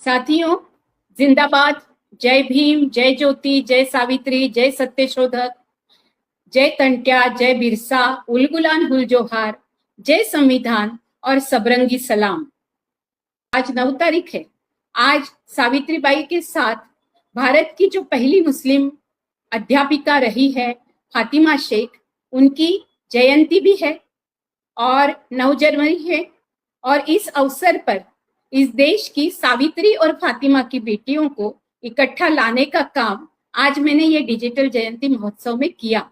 साथियों, जिंदाबाद। जय भीम, जय ज्योति, जय सावित्री, जय सत्यशोधक, जय तंट्या, जय बिरसा, उलगुलान गुलजोहार, जय संविधान और सबरंगी सलाम। आज 9 तारीख है। आज सावित्रीबाई के साथ भारत की जो पहली मुस्लिम अध्यापिका रही है फातिमा शेख, उनकी जयंती भी है और 9 जनवरी है। और इस अवसर पर इस देश की सावित्री और फातिमा की बेटियों को इकट्ठा लाने का काम आज मैंने ये डिजिटल जयंती महोत्सव में किया।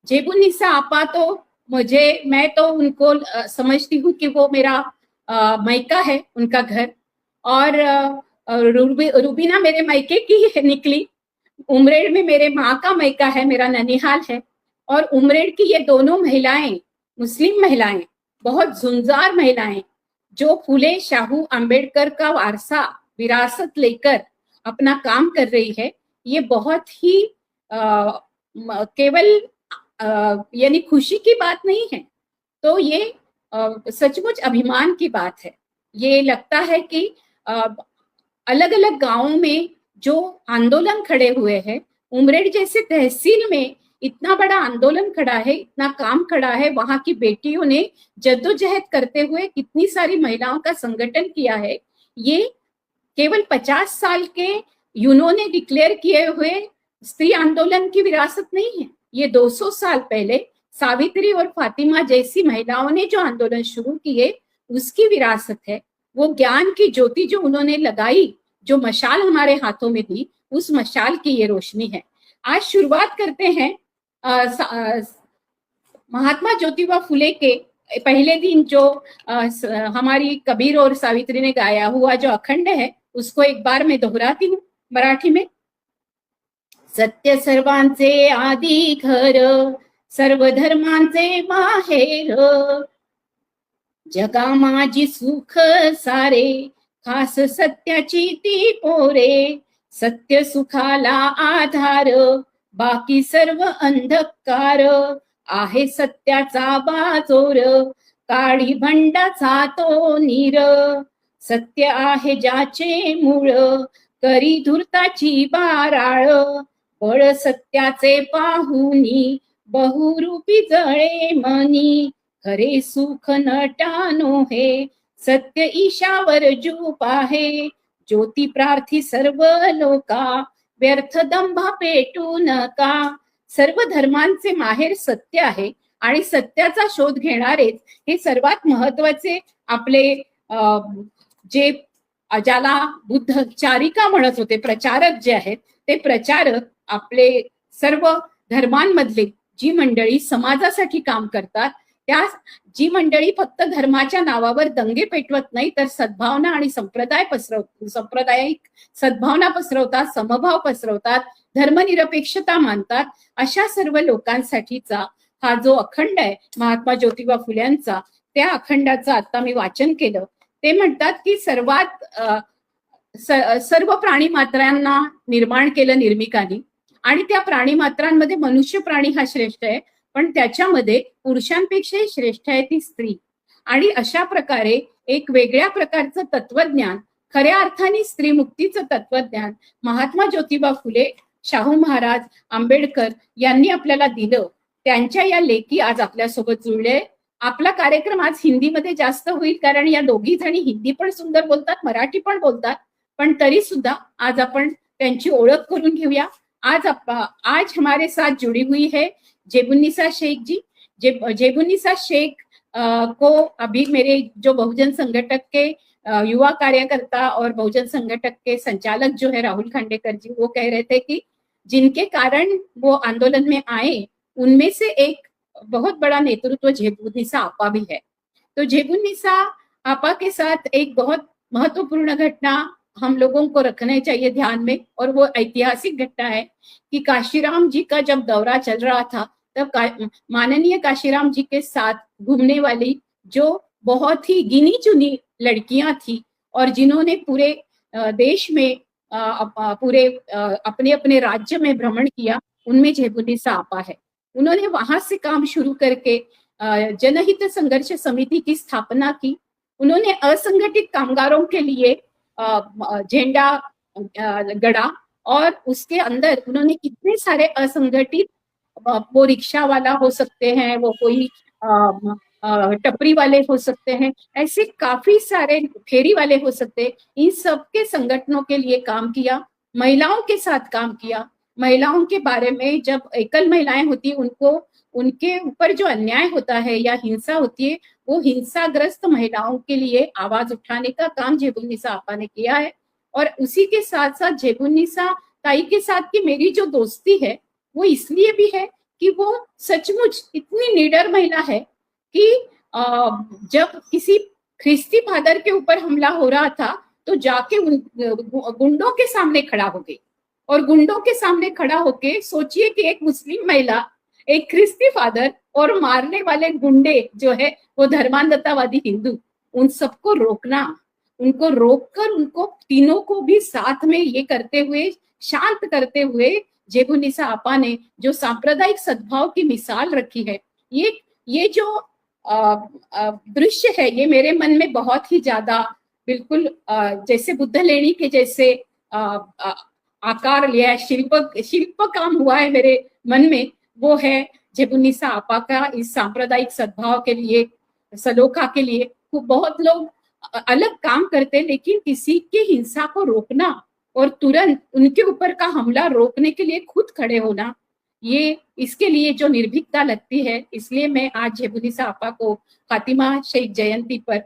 जेबुन्निसा आपा तो मैं तो उनको समझती हूँ कि वो मेरा मायका है, उनका घर। और रूबीना मेरे मायके की निकली। उमरेड में मेरे माँ का मायका है, मेरा ननिहाल है। और उमरेड की ये दोनों महिलाएं, मुस्लिम महिलाएं, बहुत जुनजार महिलाएं, जो फूले शाहू अंबेडकर का वारसा विरासत लेकर अपना काम कर रही है। ये बहुत ही केवल यानी खुशी की बात नहीं है, तो ये सचमुच अभिमान की बात है। ये लगता है कि अलग अलग गांवों में जो आंदोलन खड़े हुए हैं, उमरेड जैसे तहसील में इतना बड़ा आंदोलन खड़ा है, इतना काम खड़ा है, वहां की बेटियों ने जद्दोजहद करते हुए कितनी सारी महिलाओं का संगठन किया है। ये केवल 50 साल के यूनो ने डिक्लेयर किए हुए स्त्री आंदोलन की विरासत नहीं है। ये 200 साल पहले सावित्री और फातिमा जैसी महिलाओं ने जो आंदोलन शुरू किए, उसकी विरासत है। वो ज्ञान की ज्योति जो उन्होंने लगाई, जो मशाल हमारे हाथों में दी, उस मशाल की ये रोशनी है। आज शुरुआत करते हैं महात्मा ज्योतिबा फुले के पहले दिन जो हमारी कबीर और सावित्री ने गाया हुआ जो अखंड है, उसको एक बार मैं दोहराती हूँ मराठी में। सत्य सर्वांचे आदि घर, सर्व धर्मांचे माहेर, जगा माझी सुख सारे, खास सत्याची ती पोरे, सत्य सुखाला आधार, बाकी सर्व अंधकार, आहे सत्याचा बाजोर, काळी भंडाचा तो नीर, सत्य आहे ज्याचे मूळ, करी धूर्ताची बाराळ, बळ सत्याचे पाहुनी, बहुरूपी जळे मनी, खरे सुख नटानो हे, सत्य ईशावर जूप आहे, ज्योती प्रार्थी सर्व लोका, व्यर्थ दंभा पेटू नका। सर्व धर्मांचे माहेर सत्य आहे आणि सत्याचा शोध घेणारेच हे सर्वात महत्वाचे आपले जे ज्याला बुद्ध चारिका म्हणत होते, प्रचारक जे आहेत, ते प्रचारक आपले सर्व धर्मांमधले जी मंडळी समाजासाठी काम करतात, त्या जी मंडळी फक्त धर्माच्या नावावर दंगे पेटवत नाही, तर सद्भावना आणि सांप्रदायिक सद्भावना पसरवतात, समभाव पसरवतात, धर्मनिरपेक्षता मानतात, अशा सर्व लोकांसाठीचा हा जो अखंड आहे महात्मा ज्योतिबा फुल्यांचा, त्या अखंडाचं आता मी वाचन केलं। ते म्हणतात की सर्व प्राणी मात्रांना निर्माण केलं निर्मिकांनी, आणि त्या प्राणी मात्रांमध्ये मनुष्य प्राणी हा श्रेष्ठ आहे, पण त्याच्यामध्ये पुरुषांपेक्षाही श्रेष्ठ आहे ती स्त्री। आणि अशा प्रकारे एक वेगळ्या प्रकारचं तत्वज्ञान, खऱ्या अर्थाने स्त्री मुक्तीचं तत्वज्ञान महात्मा ज्योतिबा फुले, शाहू महाराज, आंबेडकर यांनी आपल्याला दिलं। त्यांच्या या लेखी आज आपल्यासोबत जुळले। आपला कार्यक्रम आज हिंदीमध्ये जास्त होईल, कारण या दोघी जणी हिंदी पण सुंदर बोलतात, मराठी पण बोलतात, पण तरी सुद्धा आज आपण त्यांची ओळख करून घेऊया। आज हमारे साथ जुड़ी हुई है जेबुन्निसा शेख जी। जेबुन्निसा शेख को अभी मेरे जो बहुजन संगठक के युवा कार्यकर्ता और बहुजन संगठक के संचालक जो है राहुल खांडेकर जी, वो कह रहे थे कि जिनके कारण वो आंदोलन में आए, उनमें से एक बहुत बड़ा नेतृत्व जेबुन्निसा आपा भी है। तो जेबुन्निसा आपा के साथ एक बहुत महत्वपूर्ण घटना हम लोगों को रखना चाहिए ध्यान में, और वो ऐतिहासिक घटना है कि काशीराम जी का जब दौरा चल रहा था, तब माननीय काशीराम जी के साथ घूमने वाली जो बहुत ही गिनी चुनी लड़कियां थी, और जिन्होंने पूरे देश में पूरे अपने अपने राज्य में भ्रमण किया, उनमें जेबुन्निसा आपा है। उन्होंने वहां से काम शुरू करके जनहित संघर्ष समिति की स्थापना की। उन्होंने असंगठित कामगारों के लिए झंडा गड़ा, और उसके अंदर उन्होंने कितने सारे असंगठित, वो रिक्शा वाला हो सकते हैं, वो कोई टपरी वाले हो सकते हैं, ऐसे काफी सारे फेरी वाले हो सकते हैं, इन सबके संगठनों के लिए काम किया, महिलाओं के साथ काम किया। महिलाओं के बारे में, जब एकल महिलाएं होती उनको, उनके ऊपर जो अन्याय होता है या हिंसा होती है, वो हिंसाग्रस्त महिलाओं के लिए आवाज उठाने का काम जेबुन्निसा आपा ने किया है। और उसी के साथ साथ जेबुन्निसा ताई के साथ की मेरी जो दोस्ती है वो इसलिए भी है कि वो सचमुच इतनी निडर महिला है कि जब किसी ख्रिस्ती फादर के ऊपर हमला हो रहा था तो जाके उन गुंडों के सामने खड़ा हो गई, और गुंडों के सामने खड़ा होके, सोचिए कि एक मुस्लिम महिला, एक ख्रिस्ती फादर और मारने वाले गुंडे जो है वो धर्मांधतावादी हिंदू, उन सबको रोकना, उनको रोककर उनको तीनों को भी साथ में ये करते हुए, शांत करते हुए जेबुन्निसा आपा ने जो सांप्रदायिक सद्भाव की मिसाल रखी है, ये जो दृश्य है, ये मेरे मन में बहुत ही ज्यादा, बिल्कुल जैसे बुद्ध लेणी के जैसे आकार लिया है, शिल्प काम हुआ है मेरे मन में, वो है जेबुन्निसा आपा का इस सांप्रदायिक सद्भाव के लिए, सलोखा के लिए। बहुत लोग अलग काम करते, लेकिन किसी की हिंसा को रोकना और तुरंत उनके ऊपर का हमला रोकने के लिए खुद खड़े होना, ये इसके लिए जो निर्भीकता लगती है, इसलिए मैं आज जेबुन्निसा आपा को फातिमा शहीद जयंती पर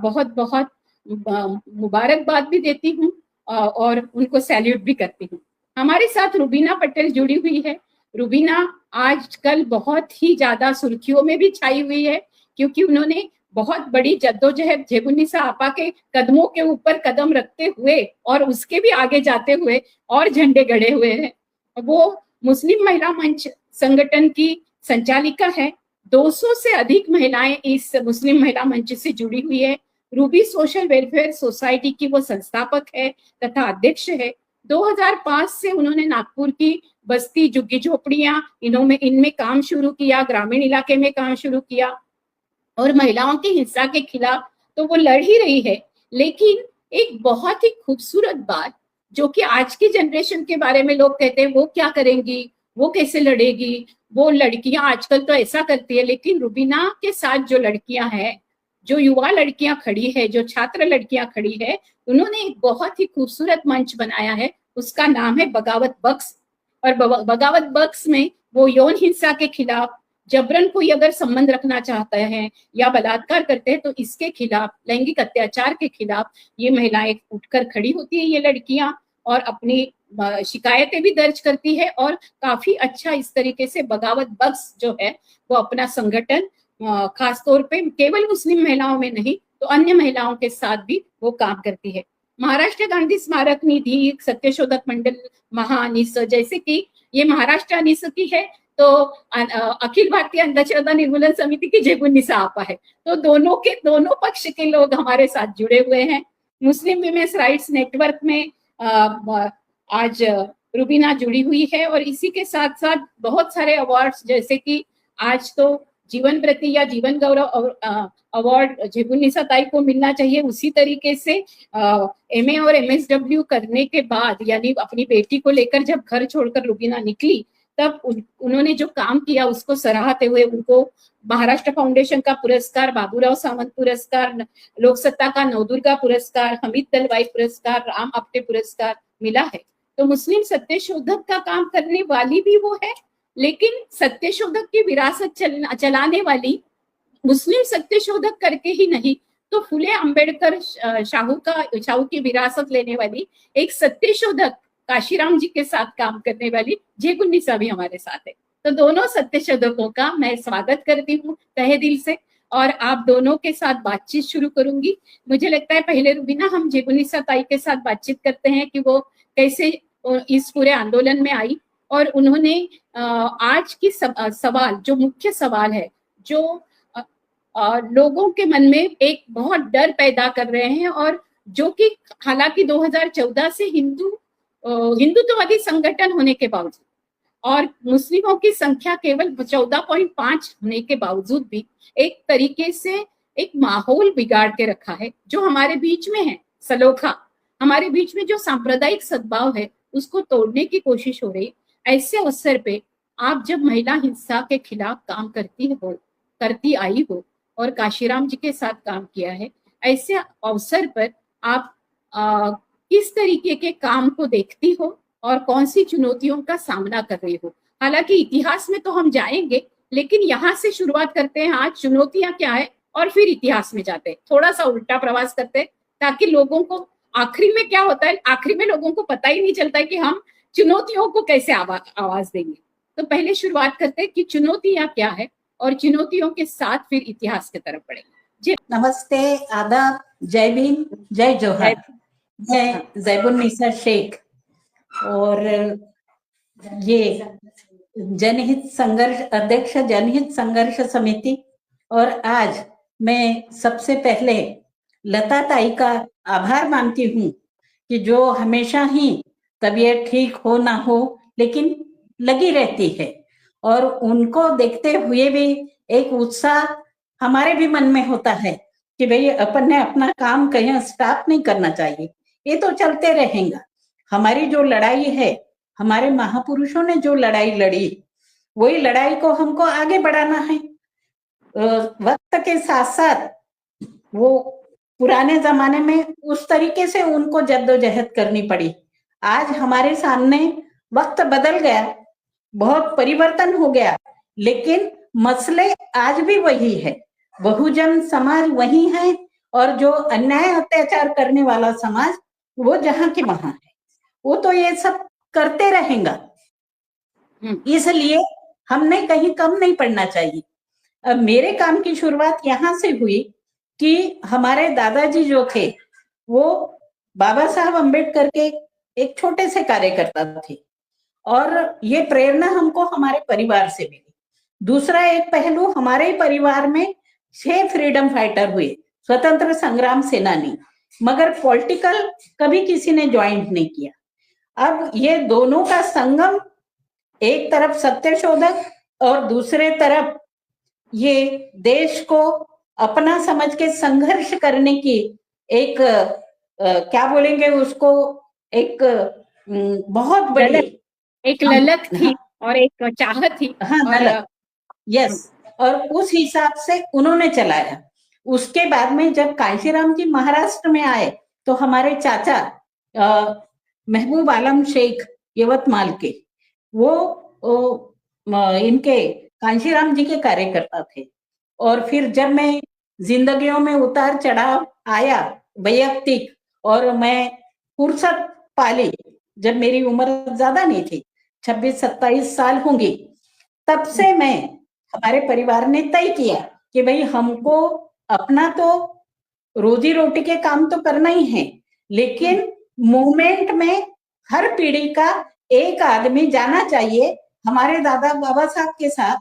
बहुत बहुत मुबारकबाद भी देती हूँ और उनको सैल्यूट भी करती हूँ। हमारे साथ रुबीना पटेल जुड़ी हुई है। रुबीना आजकल बहुत ही ज्यादा सुर्खियों में भी छाई हुई है, क्योंकि उन्होंने बहुत बड़ी जद्दोजहद जेबुन्निसा आपा के कदमों के ऊपर कदम रखते हुए और उसके भी आगे जाते हुए और झंडे गड़े हुए हैं। वो मुस्लिम महिला मंच संगठन की संचालिका है। 200 से अधिक महिलाएं इस मुस्लिम महिला मंच से जुड़ी हुई है। रूबी सोशल वेलफेयर सोसाइटी की वो संस्थापक है तथा अध्यक्ष है। 2005 से उन्होंने नागपुर की बस्ती, झुग्गी झोपड़ियां, इनमें काम शुरू किया, ग्रामीण इलाके में काम शुरू किया, और महिलाओं की हिंसा के खिलाफ तो वो लड़ ही रही है। लेकिन एक बहुत ही खूबसूरत बात, जो कि आज की जनरेशन के बारे में लोग कहते हैं वो क्या करेंगी, वो कैसे लड़ेगी, वो लड़कियां आजकल तो ऐसा करती है, लेकिन रुबीना के साथ जो लड़कियां हैं, जो युवा लड़कियां खड़ी है, जो छात्र लड़कियां खड़ी है, उन्होंने एक बहुत ही खूबसूरत मंच बनाया है, उसका नाम है बगावत बक्स। और बगावत बक्स में वो यौन हिंसा के खिलाफ, जबरन कोई अगर संबंध रखना चाहते हैं या बलात्कार करते हैं तो इसके खिलाफ, लैंगिक अत्याचार के खिलाफ ये महिलाएं उठकर खड़ी होती है, ये लड़कियां, और अपनी शिकायतें भी दर्ज करती है। और काफी अच्छा इस तरीके से बगावत बक्स जो है वो अपना संगठन खासतौर पे केवल मुस्लिम महिलाओं में नहीं तो अन्य महिलाओं के साथ भी वो काम करती है। महाराष्ट्र गांधी स्मारक निधि, सत्यशोधक मंडल, महाअनिस, जैसे कि ये महाराष्ट्र अनिस की है तो अखिल भारतीय अंधश्रद्धा निर्मूलन समिति की जेबुन्निसा आपा है। तो दोनों पक्ष के लोग हमारे साथ जुड़े हुए हैं। मुस्लिम विमेन्स राइट्स नेटवर्क में आज रुबीना जुड़ी हुई है, और इसी के साथ साथ बहुत सारे अवार्ड्स, जैसे कि आज तो जीवन प्रति या जीवन गौरव अवार्ड जेबुन्निसा ताई को मिलना चाहिए, उसी तरीके से एमए और एमएसडब्ल्यू करने के बाद, यानी अपनी बेटी को लेकर जब घर छोड़कर रुबीना निकली, तब उन्होंने जो काम किया उसको सराहते हुए उनको महाराष्ट्र फाउंडेशन का पुरस्कार, बाबूराव सावंत पुरस्कार, लोकसत्ता का नवदुर्गा पुरस्कार, हमीद दलवाई पुरस्कार, राम आपटे पुरस्कार मिला है। तो मुस्लिम सत्यशोधक का काम करने वाली भी वो है, लेकिन सत्यशोधक की विरासत चलाने वाली, मुस्लिम सत्यशोधक करके ही नहीं तो फुले अंबेडकर शाहू की विरासत लेने वाली एक सत्यशोधक काशीराम जी के साथ काम करने वाली जेबुन्निसा भी हमारे साथ है। तो दोनों सत्यशोधकों का मैं स्वागत करती हूँ तहे दिल से, और आप दोनों के साथ बातचीत शुरू करूंगी। मुझे लगता है पहले रुबीना हम जेबुन्निसा ताई के साथ बातचीत करते हैं कि वो कैसे इस पूरे आंदोलन में आई, और उन्होंने आज की सवाल, जो मुख्य सवाल है, जो लोगों के मन में एक बहुत डर पैदा कर रहे हैं, और जो कि हालांकि 2014 से हिंदुत्ववादी संगठन होने के बावजूद और मुस्लिमों की संख्या केवल 14.5 होने के बावजूद भी एक तरीके से एक माहौल बिगाड़ के रखा है जो हमारे बीच में है, सलोखा। हमारे बीच में जो सांप्रदायिक सद्भाव है उसको तोड़ने की कोशिश हो रही। ऐसे अवसर पे आप जब महिला हिंसा के खिलाफ काम करती आई हो और काशीराम जी के साथ काम किया है, ऐसे अवसर पर आप किस तरीके के काम को देखती हो और कौन सी चुनौतियों का सामना कर रही हो? हालांकि इतिहास में तो हम जाएंगे, लेकिन यहाँ से शुरुआत करते हैं, आज चुनौतियां क्या है और फिर इतिहास में जाते हैं, थोड़ा सा उल्टा प्रवास करते हैं, ताकि लोगों को आखिरी में क्या होता है, आखिरी में लोगों को पता ही नहीं चलता है कि हम चुनौतियों को कैसे आवाज देंगे। तो पहले शुरुआत करते हैं कि चुनौतियां क्या है और चुनौतियों के साथ फिर इतिहास की तरफ बढ़ेंगे। जी नमस्ते, आदाब, जय भीम, जय जोहर। मैं जैबुन्निसा शेख और ये जनहित संघर्ष अध्यक्ष जनहित संघर्ष समिति, और आज मैं सबसे पहले लता ताई का आभार मानती हूँ कि जो हमेशा ही तबीयत ठीक हो ना हो लेकिन लगी रहती है, और उनको देखते हुए भी एक उत्साह हमारे भी मन में होता है कि भाई अपन ने अपना काम कहीं स्टॉप नहीं करना चाहिए, ये तो चलते रहेगा। हमारी जो लड़ाई है, हमारे महापुरुषों ने जो लड़ाई लड़ी, वही लड़ाई को हमको आगे बढ़ाना है। वक्त के साथ साथ वो पुराने जमाने में उस तरीके से उनको जद्दोजहद करनी पड़ी। आज हमारे सामने वक्त बदल गया, बहुत परिवर्तन हो गया, लेकिन मसले आज भी वही है। बहुजन समाज वही है, और जो अन्याय अत्याचार करने वाला समाज वो जहां की वहां है, वो तो ये सब करते रहेगा। इसलिए हमने कहीं कम नहीं पड़ना चाहिए। अब मेरे काम की शुरुआत यहाँ से हुई कि हमारे दादाजी जो थे वो बाबा साहब अम्बेडकर के एक छोटे से कार्यकर्ता थे, और ये प्रेरणा हमको हमारे परिवार से मिली। दूसरा एक पहलू, हमारे परिवार में 6 फ्रीडम फाइटर हुए, स्वतंत्र संग्राम सेनानी, मगर पॉलिटिकल कभी किसी ने ज्वाइन नहीं किया। अब ये दोनों का संगम, एक तरफ सत्यशोधक और दूसरे तरफ ये देश को अपना समझ के संघर्ष करने की एक क्या बोलेंगे उसको, एक बहुत बड़ी एक ललक थी और एक चाहत थी। हाँ, और यस, और उस हिसाब से उन्होंने चलाया। उसके बाद में जब कांशीराम जी महाराष्ट्र में आए तो हमारे चाचा महबूब आलम शेख यवतमाल के, वो इनके कांशीराम जी के कार्यकर्ता थे। और फिर जब मैं जिंदगियों में उतार चढ़ाव आया वैयक्तिक, और मैं फुर्सत पाली जब मेरी उम्र ज्यादा नहीं थी, 26-27 साल होंगी, तब से मैं, हमारे परिवार ने तय किया कि भाई हमको अपना तो रोजी रोटी के काम तो करना ही है, लेकिन मूवमेंट में हर पीढ़ी का एक आदमी जाना चाहिए। हमारे दादा बाबा साहब के साथ,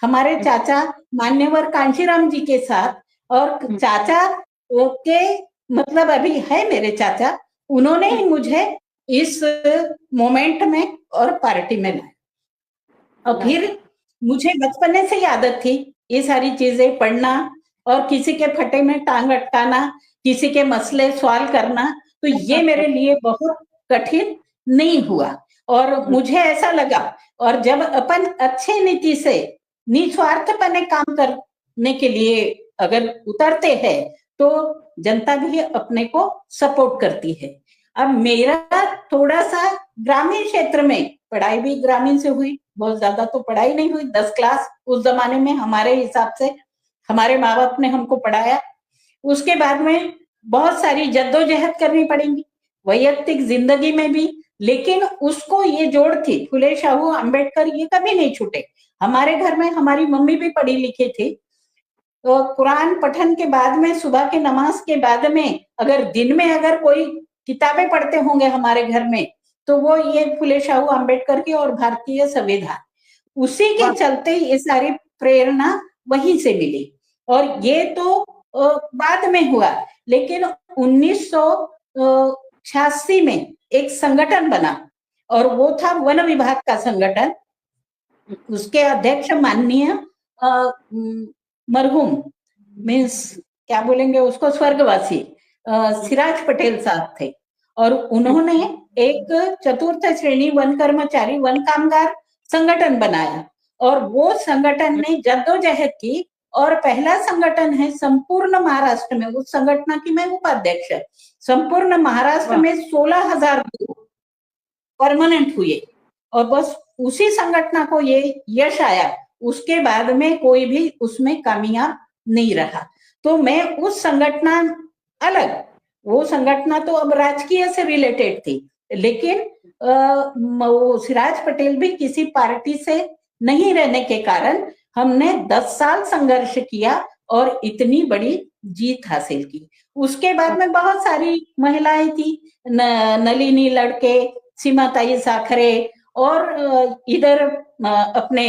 हमारे चाचा मान्यवर कांशीराम जी के साथ, और चाचा के मतलब अभी है मेरे चाचा, उन्होंने ही मुझे इस मोमेंट में और पार्टी में लाया। और फिर मुझे बचपन से ही आदत थी ये सारी चीजें पढ़ना, और किसी के फटे में टांग अटकाना, किसी के मसले सवाल करना, तो ये मेरे लिए बहुत कठिन नहीं हुआ। और मुझे ऐसा लगा, और जब अपन अच्छे नीति से निस्वार्थपने काम करने के लिए अगर उतरते हैं तो जनता भी अपने को सपोर्ट करती है। अब मेरा थोड़ा सा ग्रामीण क्षेत्र में, पढ़ाई भी ग्रामीण से हुई, बहुत ज्यादा तो पढ़ाई नहीं हुई, 10 क्लास उस जमाने में हमारे हिसाब से हमारे माँ बाप ने हमको पढ़ाया। उसके बाद में बहुत सारी जद्दोजहद करनी पड़ेगी वैयक्तिक जिंदगी में भी, लेकिन उसको ये जोड़ थी, फुले शाहू अम्बेडकर ये कभी नहीं छूटे। हमारे घर में हमारी मम्मी भी पढ़ी लिखी थी, तो कुरान पठन के बाद में, सुबह के नमाज के बाद में, अगर दिन में अगर कोई किताबें पढ़ते होंगे हमारे घर में, तो वो ये फुले शाहू अम्बेडकर की और भारतीय संविधान, उसी के चलते ये सारी प्रेरणा वहीं से मिली। और ये तो बाद में हुआ, लेकिन 1986 में एक संगठन बना, और वो था वन विभाग का संगठन। उसके अध्यक्ष माननीय मरहूम, मीन्स क्या बोलेंगे उसको, स्वर्गवासी सिराज पटेल साहब थे। और उन्होंने एक चतुर्थ श्रेणी वन कर्मचारी वन कामगार संगठन बनाया और वो संगठन ने जद्दोजहद की और पहला संगठन है संपूर्ण महाराष्ट्र में, उस संगठन की मैं उपाध्यक्ष है, संपूर्ण महाराष्ट्र में 16,000 परमानेंट हुए और बस उसी संगठन को ये यश आया, उसके बाद में कोई भी उसमें कामयाब नहीं रहा। तो मैं उस संगठन अलग, वो संगठन तो अब राजकीय से रिलेटेड थी, लेकिन सिराज पटेल भी किसी पार्टी से नहीं रहने के कारण हमने 10 साल संघर्ष किया और इतनी बड़ी जीत हासिल की। उसके बाद में बहुत सारी महिलाएं थी, नलिनी लड़के, सीमाताई साखरे और इधर अपने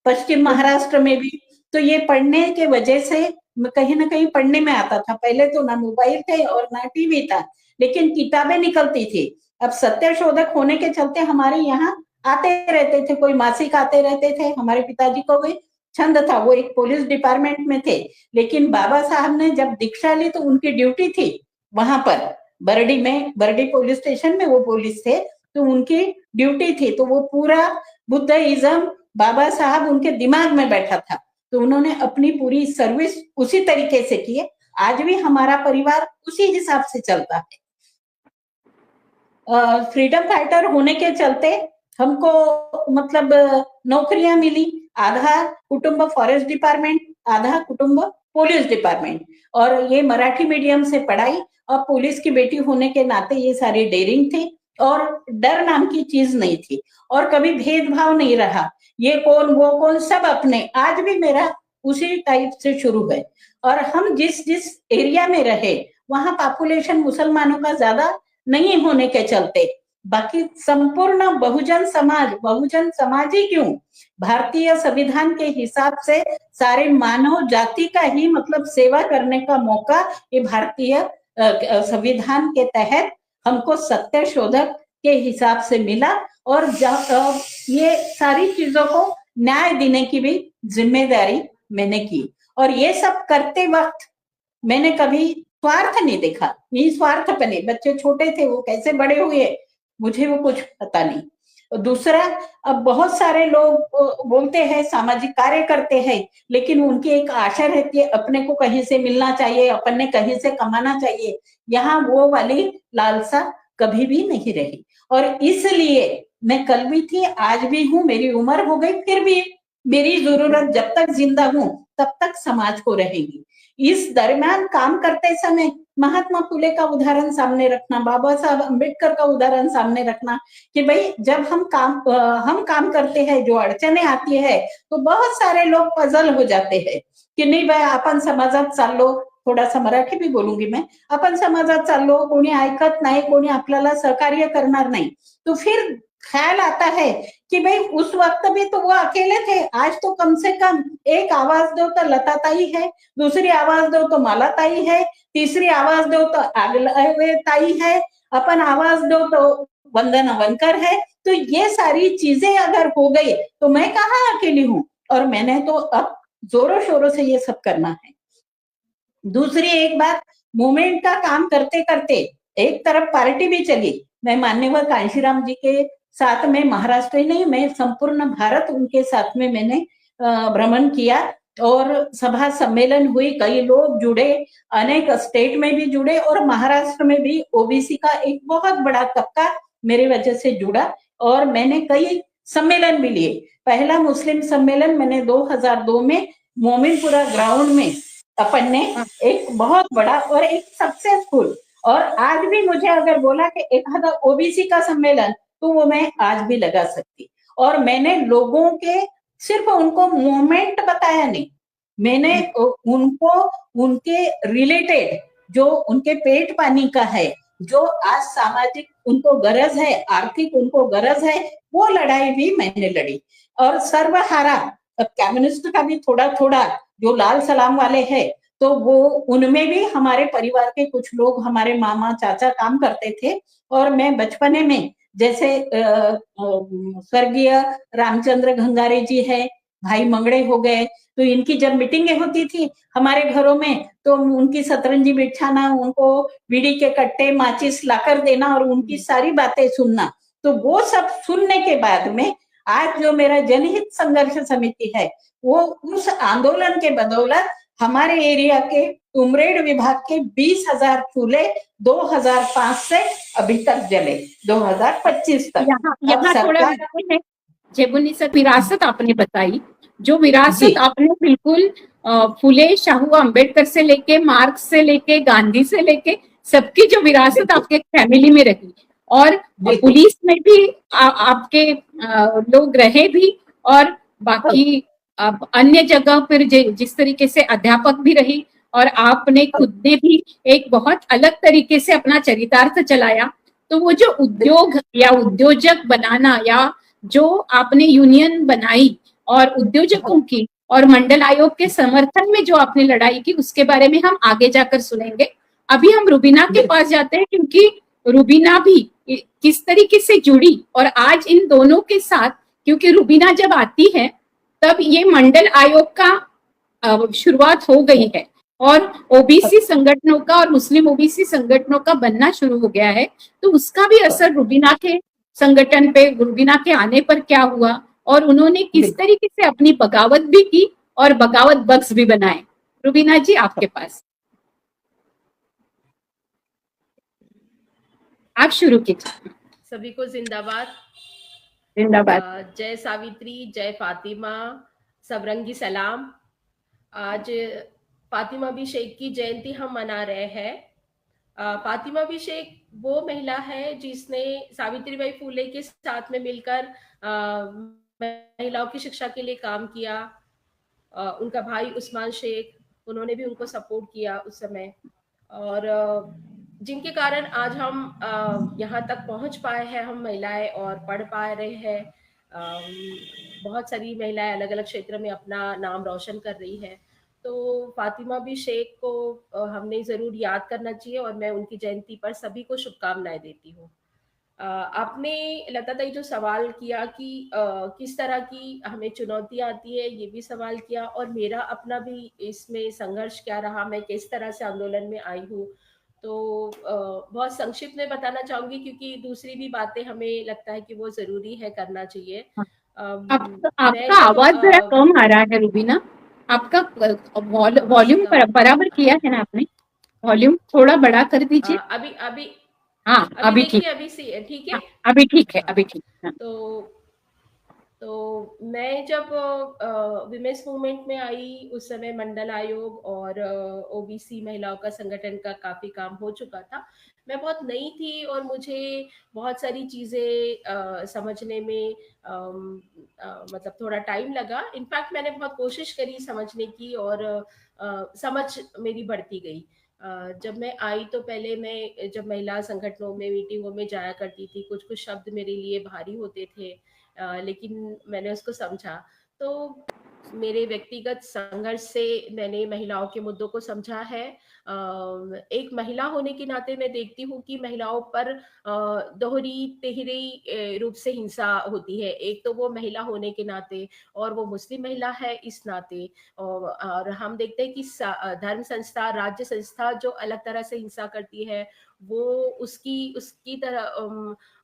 पश्चिम महाराष्ट्र में भी। तो ये पढ़ने के वजह से कहीं ना कहीं पढ़ने में आता था। पहले तो ना मोबाइल थे और ना टीवी था, लेकिन किताबें निकलती थी। अब सत्य शोधक होने के चलते हमारे यहाँ आते रहते थे, कोई मासिक आते रहते थे। हमारे पिताजी को भी छंद था, वो एक पुलिस डिपार्टमेंट में थे, लेकिन बाबा साहब ने जब दीक्षा ली तो उनकी ड्यूटी थी वहां पर बरडी में, बरडी पुलिस स्टेशन में वो पुलिस थे, तो उनकी ड्यूटी थी। तो वो पूरा बुद्धिज्म बाबा साहब उनके दिमाग में बैठा था, तो उन्होंने अपनी पूरी सर्विस उसी तरीके से की है। आज भी हमारा परिवार उसी हिसाब से चलता है। फ्रीडम फाइटर होने के चलते हमको मतलब नौकरियां मिली, आधा कुटुंब फॉरेस्ट डिपार्टमेंट, आधा कुटुंब पुलिस डिपार्टमेंट, और ये मराठी मीडियम से पढ़ाई और पुलिस की बेटी होने के नाते ये सारी डेयरिंग थी और डर नाम की चीज नहीं थी और कभी भेदभाव नहीं रहा, ये कौन वो कौन, सब अपने। आज भी मेरा उसी टाइप से शुरू है। और हम जिस जिस एरिया में रहे वहां पॉपुलेशन मुसलमानों का ज्यादा नहीं होने के चलते बाकी संपूर्ण बहुजन समाज ही क्यों, भारतीय संविधान के हिसाब से सारे मानव जाति का ही मतलब सेवा करने का मौका ये भारतीय संविधान के तहत हमको सत्य शोधक के हिसाब से मिला। और ये सारी चीजों को न्याय देने की भी जिम्मेदारी मैंने की। और ये सब करते वक्त मैंने कभी स्वार्थ नहीं देखा, निस्वार्थ बने। बच्चे छोटे थे, वो कैसे बड़े हुए मुझे वो कुछ पता नहीं। दूसरा, अब बहुत सारे लोग बोलते हैं सामाजिक कार्य करते हैं, लेकिन उनकी एक आशा रहती है अपने को कहीं से मिलना चाहिए, अपन ने कहीं से कमाना चाहिए। यहाँ वो वाली लालसा कभी भी नहीं रही और इसलिए मैं कल भी थी, आज भी हूँ, मेरी उम्र हो गई, फिर भी मेरी जरूरत जब तक जिंदा हूँ तब तक समाज को रहेगी। इस दरमियान काम करते समय महात्मा फुले का उदाहरण सामने रखना, बाबा साहब अम्बेडकर का उदाहरण सामने रखना कि भाई जब हम काम करते हैं, जो अडचणें आती है तो बहुत सारे लोग पजल हो जाते हैं की नाही बाय आपण समाजात चाललो, थोडासा मराठी भी बोलूंगी मैं, आपण समाजात चाललो, कोणी ऐकत नाही, कोणी आपल्याला सहकार्य करणार नाही, तो फिर ख्याल आता है कि भाई उस वक्त भी तो वो अकेले थे, आज तो कम से कम एक आवाज दो तो लता ताई है, दूसरी आवाज दो तो माला ताई है, तीसरी आवाज दो तो आगले ताई है, अपन आवाज दो तो वंदना वनकर है। तो ये सारी चीजें अगर हो गई तो मैं कहाँ अकेली हूँ, और मैंने तो अब जोरों शोरों से ये सब करना है। दूसरी एक बात, मूवमेंट का काम करते करते एक तरफ पार्टी भी चली, मैं मान्यवर कांशीराम जी के साथ में महाराष्ट्र ही नहीं, मैं संपूर्ण भारत उनके साथ में मैंने भ्रमण किया और सभा सम्मेलन हुई, कई लोग जुड़े, अनेक स्टेट में भी जुड़े और महाराष्ट्र में भी ओबीसी का एक बहुत बड़ा तबका मेरे वजह से जुड़ा और मैंने कई सम्मेलन भी लिए। पहला मुस्लिम सम्मेलन मैंने 2002 में मोमिनपुरा ग्राउंड में अपन ने एक बहुत बड़ा और एक सक्सेसफुल, और आज भी मुझे अगर बोला कि एक आधा ओबीसी का सम्मेलन तो वो मैं आज भी लगा सकती। और मैंने लोगों के सिर्फ उनको मूवमेंट बताया नहीं, मैंने उनको उनके रिलेटेड जो उनके पेट पानी का है, जो आज सामाजिक उनको गरज है, आर्थिक उनको गरज है, वो लड़ाई भी मैंने लड़ी। और सर्वहारा, अब कम्युनिस्ट का भी थोड़ा थोड़ा जो लाल सलाम वाले हैं तो वो उनमें भी हमारे परिवार के कुछ लोग, हमारे मामा चाचा काम करते थे। और मैं बचपने में जैसे स्वर्गीय रामचंद्र घंगारे जी है, भाई मंगड़े हो गए, तो इनकी जब मीटिंगें होती थी हमारे घरों में, तो उनकी सतरंजी बिठाना, उनको बीड़ी के कट्टे माचिस लाकर देना और उनकी सारी बातें सुनना। तो वो सब सुनने के बाद में आज जो मेरा जनहित संघर्ष समिति है, वो उस आंदोलन के बदौलत हमारे एरिया के उमरेड विभाग के 20,000 चूल्हे 2005 से अभी तक जले, 2025 तक। यहाँ थोड़ा है जेबुनी सर, विरासत आपने बताई, जो विरासत आपने बिल्कुल फुले शाहू अम्बेडकर से लेके, मार्क्स से लेके, गांधी से लेके, सबकी जो विरासत आपके फैमिली में रही, और पुलिस में भी आपके लोग रहे भी, और बाकी अन्य जगह पर जिस तरीके से अध्यापक भी रही, और आपने खुद ने भी एक बहुत अलग तरीके से अपना चरितार्थ चलाया। तो वो जो उद्योग या उद्योजक बनाना, या जो आपने यूनियन बनाई और उद्योजकों की और मंडल आयोग के समर्थन में जो आपने लड़ाई की, उसके बारे में हम आगे जाकर सुनेंगे। अभी हम रुबीना के पास जाते हैं, क्योंकि रुबीना भी किस तरीके से जुड़ी, और आज इन दोनों के साथ, क्योंकि रुबीना जब आती है तब ये मंडल आयोग का शुरुआत हो गई है, और ओबीसी संगठनों का और मुस्लिम ओबीसी संगठनों का बनना शुरू हो गया है। तो उसका भी असर रुबीना के संगठन पे, रुबीना के आने पर क्या हुआ, और उन्होंने किस तरीके से अपनी बगावत भी की और बगावत बक्स भी बनाए। रुबीना जी, आपके पास, आप शुरू कीजिए। सभी को जिंदाबाद। जिंदाबाद। जय सावित्री, जय फातिमा, सबरंगी सलाम। आज फातिमा बी शेख की जयंती हम मना रहे हैं। फातिमा बी शेख वो महिला है जिसने सावित्रीबाई फुले के साथ में मिलकर महिलाओं की शिक्षा के लिए काम किया। उनका भाई उस्मान शेख, उन्होंने भी उनको सपोर्ट किया उस समय, और जिनके कारण आज हम यहाँ तक पहुँच पाए हैं, हम महिलाएं, और पढ़ पा रहे हैं। बहुत सारी महिलाएं अलग अलग क्षेत्र में अपना नाम रोशन कर रही है। तो फातिमा बी शेख को हमने ज़रूर याद करना चाहिए, और मैं उनकी जयंती पर सभी को शुभकामनाएं देती हूँ। आपने लता ताई जो सवाल किया कि किस तरह की हमें चुनौतियाँ आती है, ये भी सवाल किया, और मेरा अपना भी इसमें संघर्ष क्या रहा, मैं किस तरह से आंदोलन में आई हूँ। तो बहुत संक्षिप्त में बताना चाहूंगी, क्योंकि दूसरी भी बातें हमें लगता है कि वो जरूरी है, करना चाहिए। आपका आवाज जरा कम आ रहा है रुबीना, आपका वॉल्यूम बराबर किया है ना आपने? वॉल्यूम थोड़ा बड़ा कर दीजिए। अभी हाँ, अभी ठीक, अभी ठीक है, अभी ठीक है, अभी ठीक है। तो मैं जब विमेंस मूवमेंट में आई, उस समय मंडल आयोग और ओबीसी महिलाओं का संगठन का काफी काम हो चुका था। मैं बहुत नई थी और मुझे बहुत सारी चीजें समझने में मतलब थोड़ा टाइम लगा। इनफैक्ट मैंने बहुत कोशिश करी समझने की, और समझ मेरी बढ़ती गई। जब मैं आई तो पहले मैं जब महिला संगठनों में मीटिंगों में जाया करती थी, कुछ कुछ शब्द मेरे लिए भारी होते थे, लेकिन मैंने उसको समझा। तो मेरे व्यक्तिगत संघर्ष से मैंने महिलाओं के मुद्दों को समझा है। एक महिला होने के नाते मैं देखती हूँ कि महिलाओं पर दोहरी तिहरी रूप से हिंसा होती है। एक तो वो महिला होने के नाते, और वो मुस्लिम महिला है इस नाते, और हम देखते हैं कि धर्म संस्था, राज्य संस्था जो अलग तरह से हिंसा करती है, वो उसकी उसकी तरह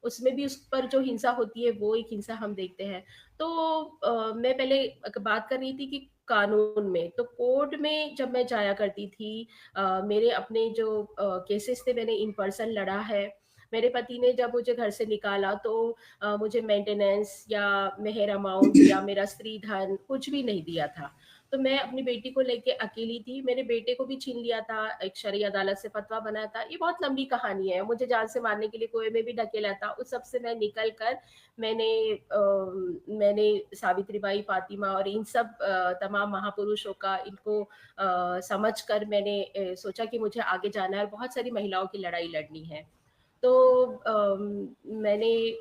उसमें भी उस पर जो हिंसा होती है वो एक हिंसा हम देखते हैं। तो मैं पहले बात कर रही थी कि कानून में, तो कोर्ट में जब मैं जाया करती थी, मेरे अपने जो केसेस थे मैंने इन पर्सन लड़ा है। मेरे पति ने जब मुझे घर से निकाला तो मुझे मेंटेनेंस या मेहर अमाउंट या मेरा स्त्री धन कुछ भी नहीं दिया था। तो मैं अपनी बेटी को लेके अकेली थी। मेरे बेटे को भी छीन लिया था, एक शरई अदालत से फतवा बनाया था। ये बहुत लंबी कहानी है, मुझे जान से मारने के लिए कुएं में भी ढकेला था। उस सब से मैं निकल कर मैंने सावित्रीबाई, फातिमा और इन सब तमाम महापुरुषों का इनको समझ कर मैंने सोचा कि मुझे आगे जाना है और बहुत सारी महिलाओं की लड़ाई लड़नी है। तो मैंने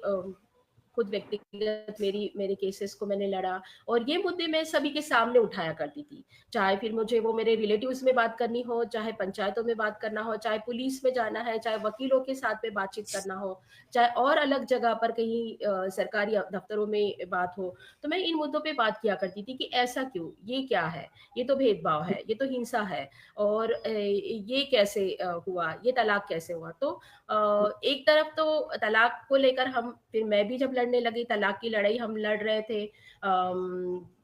खुद व्यक्तिगत मेरे केसेस को मैंने लड़ा, और ये मुद्दे मैं सभी के सामने उठाया करती थी। चाहे फिर मुझे वो मेरे रिलेटिव्स में बात करनी हो, चाहे पंचायतों में बात करना हो, चाहे पुलिस में जाना है, चाहे वकीलों के साथ में बातचीत करना हो, चाहे और अलग जगह पर कहीं सरकारी दफ्तरों में बात हो, तो मैं इन मुद्दों पे बात किया करती थी कि ऐसा क्यों, ये क्या है, ये तो भेदभाव है, ये तो हिंसा है, और ये कैसे हुआ, ये तलाक कैसे हुआ। तो एक तरफ तो तलाक को लेकर फिर मैं भी जब लड़ने लगी, तलाक की लड़ाई हम लड़ रहे थे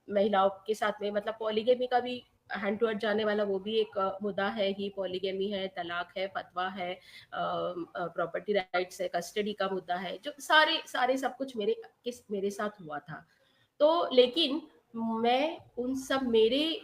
महिलाओं के साथ में, मतलब पॉलीगेमी का भी हैंड टू हैंड जाने वाला वो भी एक मुद्दा है ही, पॉलीगेमी है, तलाक है, फतवा है, प्रॉपर्टी राइट्स है, कस्टडी का मुद्दा है, जो सारे सारे सब कुछ मेरे साथ हुआ था। तो लेकिन मैं उन सब मेरे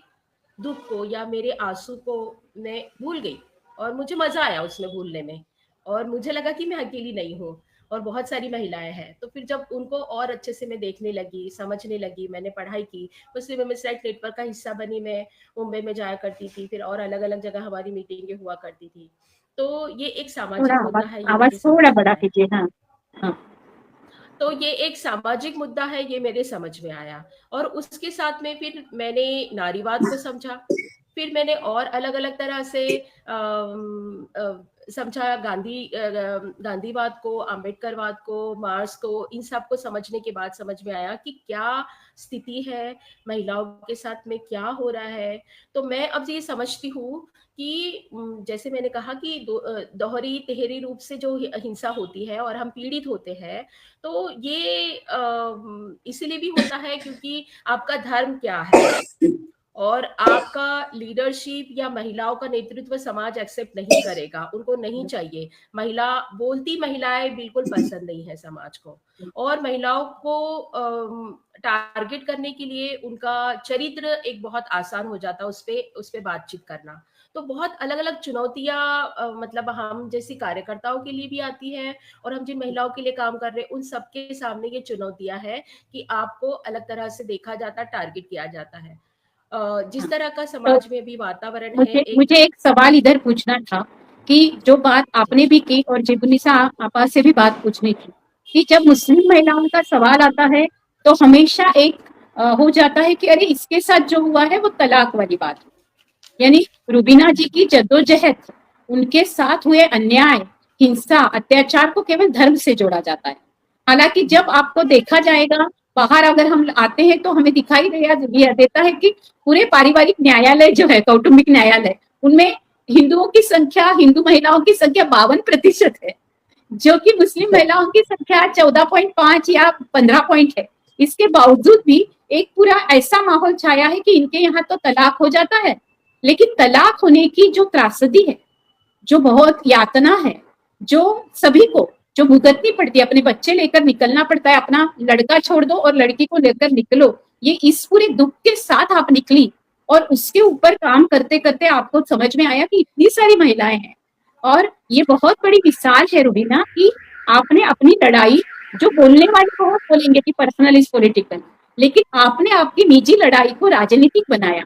दुख को या मेरे आंसू को मैं भूल गई, और मुझे मजा आया उसमें भूलने में, और मुझे लगा कि मैं अकेली नहीं हूँ और बहुत सारी महिलाएं हैं। तो फिर जब उनको और अच्छे से मैं देखने लगी, समझने लगी, मैंने पढ़ाई की, मुस्लिम वुमेन्स राइट नेटवर्क का हिस्सा बनी, मैं मुंबई में जाया करती थी, फिर और अलग अलग जगह हमारी मीटिंगें हुआ करती थी। तो ये एक थोड़ा सामाजिक मुद्दा आवाज है, ये आवाज मेरी थोड़ा समझ में बड़ा आया। कीजिए। हाँ हाँ। तो ये एक सामाजिक मुद्दा है, ये मेरे समझ में आया, और उसके साथ में फिर मैंने नारीवाद को समझा, फिर मैंने और अलग अलग तरह से समझा गांधीवाद को, आम्बेडकरवाद को, मार्क्स को, इन सब को समझने के बाद समझ में आया कि क्या स्थिति है, महिलाओं के साथ में क्या हो रहा है। तो मैं अब ये समझती हूँ कि जैसे मैंने कहा कि दोहरी तिहरी रूप से जो हिंसा होती है और हम पीड़ित होते हैं, तो ये इसीलिए भी होता है क्योंकि आपका धर्म क्या है, और आपका लीडरशिप या महिलाओं का नेतृत्व समाज एक्सेप्ट नहीं करेगा, उनको नहीं चाहिए। बोलती महिलाएं बिल्कुल पसंद नहीं है समाज को, और महिलाओं को टारगेट करने के लिए उनका चरित्र एक बहुत आसान हो जाता है, उस पे बातचीत करना। तो बहुत अलग अलग चुनौतियां मतलब हम जैसी कार्यकर्ताओं के लिए भी आती है, और हम जिन महिलाओं के लिए काम कर रहे हैं उन सबके सामने ये चुनौतियां है कि आपको अलग तरह से देखा जाता, टारगेट किया जाता है। जिस हाँ। तरह का तो समाज में भी वातावरण है, मुझे एक मुझे एक सवाल इधर पूछना था कि जो बात आपने भी की और जिबुनिसा आपा से भी बात पूछनी थी कि जब मुस्लिम महिलाओं का सवाल आता है तो हमेशा एक हो जाता है कि अरे इसके साथ जो हुआ है वो तलाक वाली बात, यानी रुबीना जी की जद्दोजहद, उनके साथ हुए अन्याय, हिंसा, अत्याचार को केवल धर्म से जोड़ा जाता है। हालांकि जब आपको देखा जाएगा, बाहर अगर हम आते हैं तो हमें दिखाई देता है कि पूरे पारिवारिक न्यायालय जो है, कौटुंबिक न्यायालय, उनमें हिंदू महिलाओं की संख्या 52% है, जो कि मुस्लिम महिलाओं की संख्या 14.5 या 15 है। इसके बावजूद भी एक पूरा ऐसा माहौल छाया है कि इनके यहाँ तो तलाक हो जाता है, लेकिन तलाक होने की जो त्रासदी है, जो बहुत यातना है, जो सभी को जो भुगतनी पड़ती है, अपने बच्चे लेकर निकलना पड़ता है, अपना लड़का छोड़ दो और लड़की को लेकर निकलो, ये इस पूरे दुख के साथ आप निकली, और उसके ऊपर काम करते करते आपको समझ में आया कि इतनी सारी महिलाएं हैं। और ये बहुत बड़ी मिसाल है रुबीना कि आपने अपनी लड़ाई, जो बोलने वाले बहुत बोलेंगे कि पर्सनल इज पॉलिटिकल, लेकिन आपने आपकी निजी लड़ाई को राजनीतिक बनाया।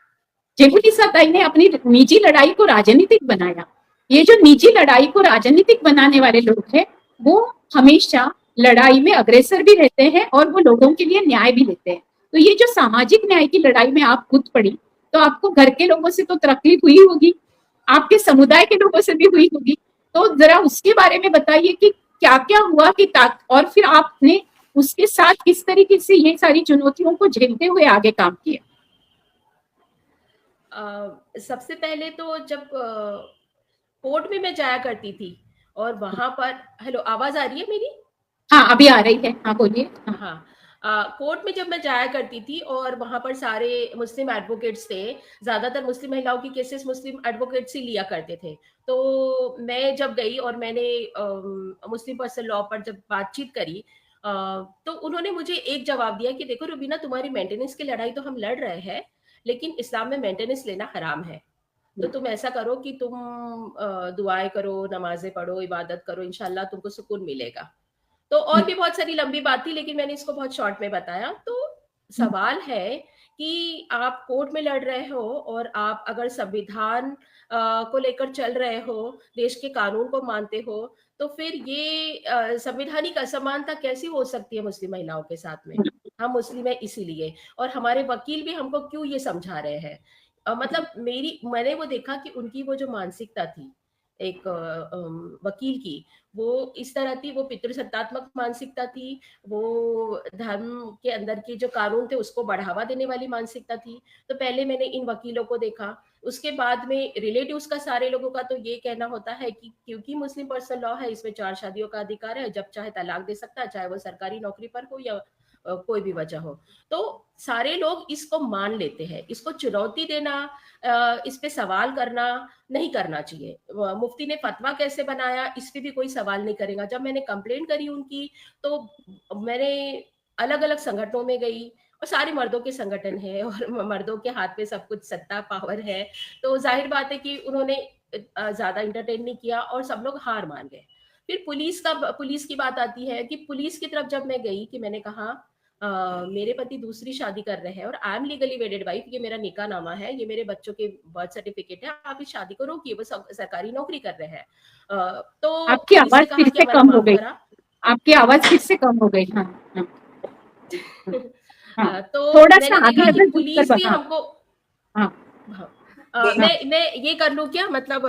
जेबुनिसा ताई ने अपनी निजी लड़ाई को राजनीतिक बनाया। ये जो निजी लड़ाई को राजनीतिक बनाने वाले लोग हैं, वो हमेशा लड़ाई में अग्रेसर भी रहते हैं और वो लोगों के लिए न्याय भी लेते हैं। तो ये जो सामाजिक न्याय की लड़ाई में आप खुद पड़ी, तो आपको घर के लोगों से तो तकलीफ हुई होगी, आपके समुदाय के लोगों से भी हुई होगी। तो जरा उसके बारे में बताइए कि क्या क्या हुआ कि और फिर आपने उसके साथ किस तरीके से ये सारी चुनौतियों को झेलते हुए आगे काम किया। सबसे पहले तो जब कोर्ट में मैं जाया करती थी और वहां पर, हेलो आवाज आ रही है मेरी? हाँ अभी आ रही है, हाँ बोलिए। हाँ। कोर्ट में जब मैं जाया करती थी और वहां पर सारे मुस्लिम एडवोकेट्स थे, ज्यादातर मुस्लिम महिलाओं की केसेस मुस्लिम एडवोकेट्स ही लिया करते थे। तो मैं जब गई और मैंने मुस्लिम पर्सनल लॉ पर जब बातचीत करी, तो उन्होंने मुझे एक जवाब दिया कि देखो रुबीना, तुम्हारी मेंटेनेंस की लड़ाई तो हम लड़ रहे हैं, लेकिन इस्लाम में मेंटेनेंस लेना हराम है। तो तुम ऐसा करो कि तुम दुआएं करो, नमाजें पढ़ो, इबादत करो, इंशाल्लाह तुमको सुकून मिलेगा। तो और भी बहुत सारी लंबी बात थी, लेकिन मैंने इसको बहुत शॉर्ट में बताया। तो सवाल है कि आप कोर्ट में लड़ रहे हो और आप अगर संविधान को लेकर चल रहे हो, देश के कानून को मानते हो, तो फिर ये संवैधानिक असमानता कैसी हो सकती है मुस्लिम महिलाओं के साथ में? हम मुस्लिम है इसीलिए, और हमारे वकील भी हमको क्यों ये समझा रहे हैं? मतलब मैंने वो देखा कि उनकी वो जो मानसिकता थी एक वकील की, वो इस तरह थी, वो पितृसत्तात्मक मानसिकता थी, वो धर्म के अंदर के जो कानून थे उसको बढ़ावा देने वाली मानसिकता थी। तो पहले मैंने इन वकीलों को देखा, उसके बाद में रिलेटिव्स का सारे लोगों का तो ये कहना होता है कि क्योंकि मुस्लिम पर्सनल लॉ है, इसमें 4 शादियों का अधिकार है, जब चाहे तलाक दे सकता है, चाहे वो सरकारी नौकरी पर हो या कोई भी वजह हो। तो सारे लोग इसको मान लेते हैं, इसको चुनौती देना, इस पे सवाल करना नहीं करना चाहिए। मुफ्ती ने फतवा कैसे बनाया इस पे भी कोई सवाल नहीं करेगा। जब मैंने कंप्लेंट करी उनकी, तो मैंने अलग अलग संगठनों में गई, और सारे मर्दों के संगठन है और मर्दों के हाथ में सब कुछ सत्ता पावर है, तो जाहिर बात है कि उन्होंने ज्यादा इंटरटेन नहीं किया और सब लोग हार मान गए। फिर पुलिस की बात आती है कि पुलिस की तरफ जब मैं गई कि मैंने कहा मेरे पति दूसरी शादी कर रहे हैं और आई एम लीगली वेडेड वाइफ, ये मेरा निकाह नामा है, ये मेरे बच्चों के बर्थ सर्टिफिकेट है, आप इस शादी को रोकिए, वो सरकारी नौकरी कर रहे हैं। तो आपकी पुलिस आवाज ने फिर कहा कि से हमारा कम हो माफ गई। करा। आपकी आवाज फिर से कम हो गई। हाँ, हाँ, हाँ। तो थोड़ा मैंने सा आगे देखा कि अगर झुक कर पुलिस भी हाँ, हमको, हाँ, हाँ, हाँ। मैं ये कर लूं क्या, मतलब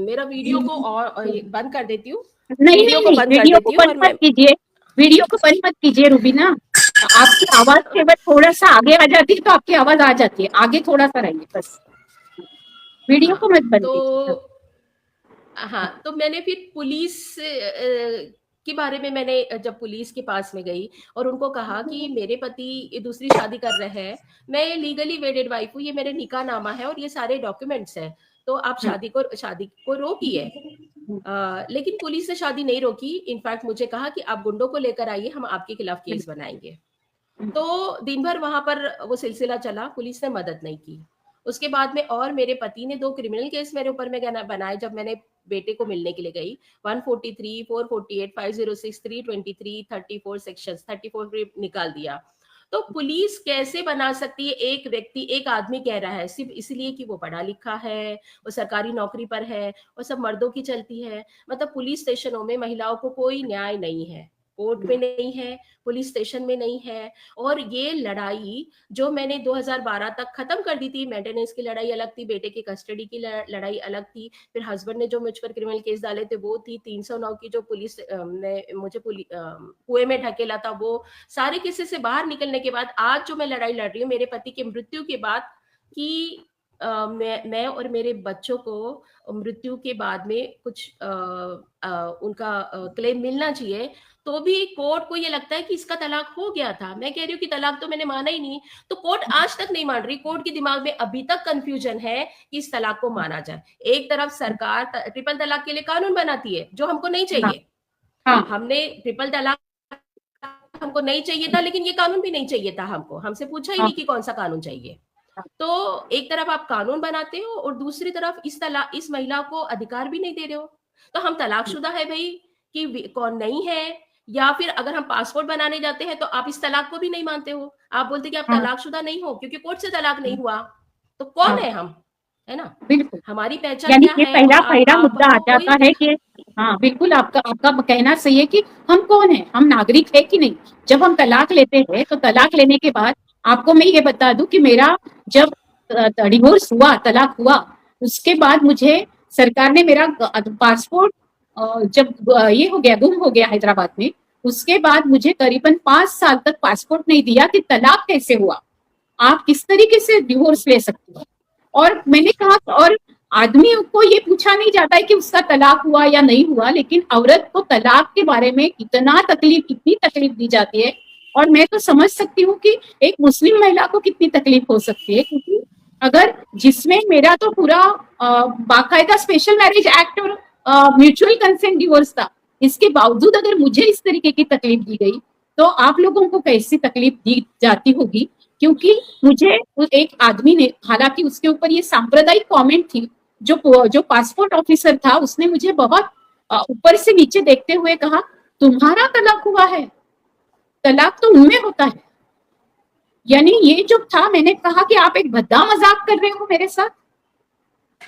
मेरा वीडियो को और बंद कर देती हूँ, नहीं वीडियो नहीं को नहीं, बंद कर वीडियो को देती हूँ बंद और मत मैं कीजिए। वीडियो को बंद मत कीजिए रूबीना। आपकी आवाज केवल थोड़ा सा आगे आ जाती है तो आपकी आवाज आ जाती है, आगे थोड़ा सा रहिए बस। वीडियो हाँ, को मत बंद तो कीजिए। हाँ, हाँ, तो मैंने फिर पुलिस के बारे में, मैंने जब पुलिस के पास में गई और उनको कहा कि मेरे पति दूसरी शादी कर रहे हैं, मैं लीगली वेडेड वाइफ हूँ, ये मेरे निकाह नामा है और ये सारे डॉक्यूमेंट्स हैं, तो आप हाँ, शादी को रोकिए। लेकिन पुलिस ने शादी नहीं रोकी, इनफैक्ट मुझे कहा कि आप गुंडों को लेकर आइए, हम आपके खिलाफ केस बनाएंगे। तो दिन भर वहां पर वो सिलसिला चला, पुलिस ने मदद नहीं की। उसके बाद में और मेरे पति ने 2 क्रिमिनल केस मेरे ऊपर में बनाए जब मैंने बेटे को मिलने के लिए गई। 143, 448, 506, 323, 34 सेक्शंस, 34 भी निकाल दिया। तो पुलिस कैसे बना सकती है, एक व्यक्ति, एक आदमी कह रहा है सिर्फ इसलिए कि वो पढ़ा लिखा है, वो सरकारी नौकरी पर है और सब मर्दों की चलती है। मतलब पुलिस स्टेशनों में महिलाओं को कोई न्याय नहीं है, कोर्ट में नहीं है, पुलिस स्टेशन में नहीं है। और ये लड़ाई जो मैंने 2012 तक खत्म कर दी थी, मेंटेनेंस की लड़ाई अलग थी, बेटे की कस्टडी की लड़ाई अलग थी, फिर हस्बैंड ने जो मुझ पर क्रिमिनल केस डाले थे वो थी, 309 की जो पुलिस ने मुझे कुएं में ढकेला था, वो सारे किस्से से बाहर निकलने के बाद आज जो मैं लड़ाई लड़ रही हूँ मेरे पति की मृत्यु के बाद, कि मैं और मेरे बच्चों को मृत्यु के बाद में कुछ उनका क्लेम मिलना चाहिए, तो भी कोर्ट को ये लगता है कि इसका तलाक हो गया था। मैं कह रही हूँ कि तलाक तो मैंने माना ही नहीं, तो कोर्ट आज तक नहीं मान रही। कोर्ट के दिमाग में अभी तक कंफ्यूजन है कि इस तलाक को माना जाए। एक तरफ सरकार ट्रिपल तलाक के लिए कानून बनाती है जो हमको नहीं हाँ, चाहिए। हाँ, हमने ट्रिपल तलाक हमको नहीं चाहिए था, लेकिन ये कानून भी नहीं चाहिए था हमको, हमसे पूछा ही हाँ, नहीं कि कौन सा कानून चाहिए। तो एक तरफ आप कानून बनाते हो और दूसरी तरफ इस महिला को अधिकार भी नहीं दे रहे हो। तो हम तलाकशुदा है भाई कि कौन नहीं है, या फिर अगर हम पासपोर्ट बनाने जाते हैं तो आप इस तलाक को भी नहीं मानते हो, आप बोलते कि आप हाँ, तलाकशुदा नहीं हो क्योंकि कोर्ट से तलाक नहीं हुआ। तो कौन हाँ, है हम, है ना? बिल्कुल। हमारी पहचान यानी क्या ये है? और पहला आप पहला मुद्दा आ हमको कोई, जाता है कि हाँ बिल्कुल, आपका आपका कहना सही है कि हम कौन है, हम नागरिक है कि नहीं। जब हम तलाक लेते हैं तो तलाक लेने के बाद आपको मैं ये बता दूं कि मेरा जब डिवोर्स हुआ, तलाक हुआ, उसके बाद मुझे सरकार ने मेरा पासपोर्ट जब ये हो गया, गुम हो गया हैदराबाद में, उसके बाद मुझे करीबन 5 साल तक पासपोर्ट नहीं दिया कि तलाक कैसे हुआ, आप किस तरीके से डिवोर्स ले सकते हो। और मैंने कहा, और आदमी को ये पूछा नहीं जाता है कि उसका तलाक हुआ या नहीं हुआ, लेकिन औरत को तलाक के बारे में कितनी तकलीफ दी जाती है। और मैं तो समझ सकती हूँ कि एक मुस्लिम महिला को कितनी तकलीफ हो सकती है, क्योंकि अगर जिसमें मेरा तो पूरा बाकायदा स्पेशल मैरिज एक्ट और म्यूचुअल कंसेंट डिवोर्स था, इसके बावजूद अगर मुझे इस तरीके की तकलीफ दी गई, तो आप लोगों को कैसी तकलीफ दी जाती होगी। क्योंकि मुझे एक आदमी ने, हालांकि उसके ऊपर ये सांप्रदायिक कमेंट थी, जो पासपोर्ट ऑफिसर था उसने मुझे बहुत ऊपर से नीचे देखते हुए कहा, तुम्हारा तलाक हुआ है, तलाक तो उनमें होता है। यानी ये जो था, मैंने कहा कि आप एक भद्दा मजाक कर रहे हो मेरे साथ।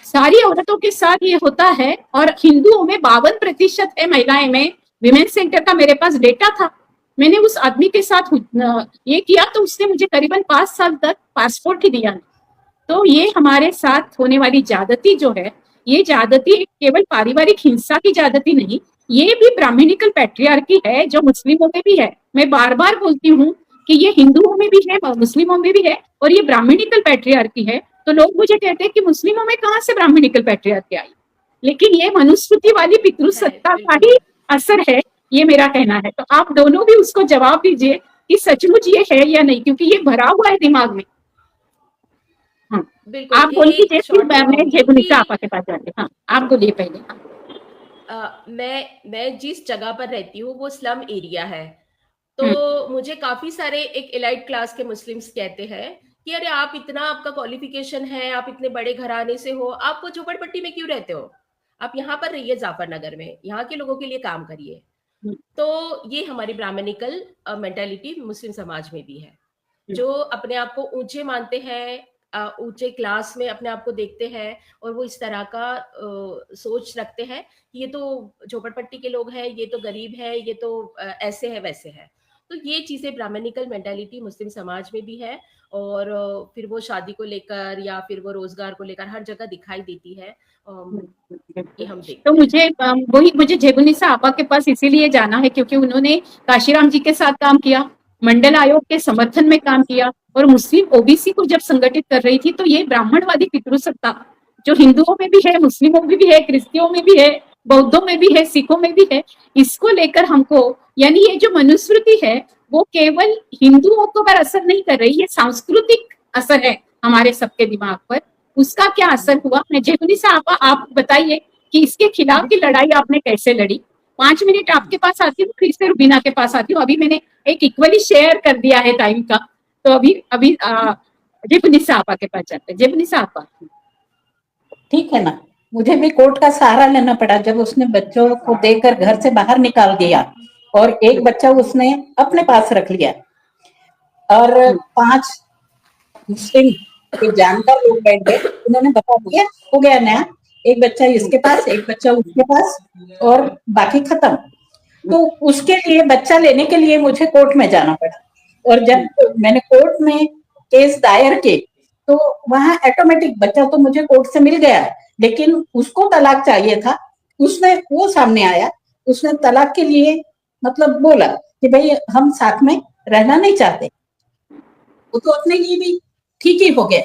सारी औरतों के साथ ये होता है, और हिंदुओं में 52% है महिलाएं में। विमेन सेंटर का मेरे पास डेटा था, मैंने उस आदमी के साथ ये किया तो उसने मुझे करीबन 5 साल तक पासपोर्ट ही दिया। तो ये हमारे साथ होने वाली ज्यादती जो है, ये ज्यादती केवल पारिवारिक हिंसा की ज्यादती नहीं, ये भी ब्राह्मणिकल पैट्रियार्की है जो मुस्लिमों में भी है। मैं बार बार बोलती हूँ कि ये हिंदुओं में भी है, मुस्लिमों में भी है, और ये ब्राह्मणिकल पैट्रियार्की है। तो लोग मुझे कहते हैं कि मुस्लिमों में कहाँ से ब्राह्मणिकल पैट्रियार्की आई, लेकिन ये मनुस्मृति वाली पितृसत्ता का बिल्कुल। ही असर है, ये मेरा कहना है। तो आप दोनों भी उसको जवाब दीजिए कि सचमुच ये है या नहीं, क्योंकि ये भरा हुआ है दिमाग में। हाँ, बिल्कुल, आप ये बोल एक दीजिए, फिर शॉर्ट मैं बताऊंगी जेबुनिसा कि आपा के पास जाती। हाँ, आप बोलिए पहले। हाँ। मैं जिस जगह पर रहती हूँ वो स्लम एरिया है। तो हम्म, मुझे काफी सारे एक एलाइट क्लास के मुस्लिम्स कहते हैं कि अरे आप इतना, आपका क्वालिफिकेशन है, आप इतने बड़े घराने से हो, आप वो झोपड़पट्टी में क्यों रहते हो? आप यहाँ पर रहिए जाफर नगर में, यहाँ के लोगों के लिए काम करिए। हम्म, तो ये हमारी ब्राह्मणिकल मेंटालिटी मुस्लिम समाज में भी है, हम्म, जो अपने आप को ऊंचे मानते हैं, ऊंचे क्लास में अपने आप को देखते हैं, और वो इस तरह का सोच रखते हैं कि ये तो झोपड़पट्टी के लोग हैं, ये तो गरीब है, ये तो ऐसे है वैसे है। तो ये चीजें ब्राह्मणिकल मेंटालिटी मुस्लिम समाज में भी है, और फिर वो शादी को लेकर या फिर वो रोजगार को लेकर हर जगह दिखाई देती है। ये बिल्कुल। हम तो देखते हैं। वही मुझे जेबुनिसा आपा के पास इसीलिए जाना है क्योंकि उन्होंने काशीराम जी के साथ काम किया, मंडल आयोग के समर्थन में काम किया, और मुस्लिम ओबीसी को जब संगठित कर रही थी। तो ये ब्राह्मणवादी पितृसत्ता जो हिंदुओं में भी है, मुस्लिमों में भी है, क्रिश्तियों में भी है, बौद्धों में भी है, सिखों में भी है, इसको लेकर हमको, यानी ये जो मनुस्मृति है वो केवल हिंदुओं को पर असर नहीं कर रही, ये सांस्कृतिक असर है हमारे सबके दिमाग पर। उसका क्या असर हुआ, मैं जेबुनिसा आपा, आप बताइए कि इसके खिलाफ की लड़ाई आपने कैसे लड़ी। 5 मिनट आपके पास आती हूँ, फिर से रुबीना के पास आती हूँ। अभी मैंने एक इक्वली शेयर कर दिया है टाइम का, तो अभी अभी जेबुनिसा आपा के पास जाते हैं। जेबुनिसा आपा। ठीक है ना, मुझे भी कोर्ट का सहारा लेना पड़ा जब उसने बच्चों को देकर घर से बाहर निकाल दिया, और एक बच्चा उसने अपने पास रख लिया, और 5 मुस्लिम के जानकार लोग बैठ गए, उन्होंने बता दिया हो गया नया, एक बच्चा इसके पास, एक बच्चा उसके पास, और बाकी खत्म। तो उसके लिए बच्चा लेने के लिए मुझे कोर्ट में जाना पड़ा, और जब मैंने कोर्ट में केस दायर किए तो वहां ऑटोमेटिक बच्चा तो मुझे कोर्ट से मिल गया, लेकिन उसको तलाक चाहिए था। उसने वो सामने आया, उसने तलाक के लिए मतलब बोला कि भाई हम साथ में रहना नहीं चाहते, वो तो अपने लिए भी ठीक ही हो गया।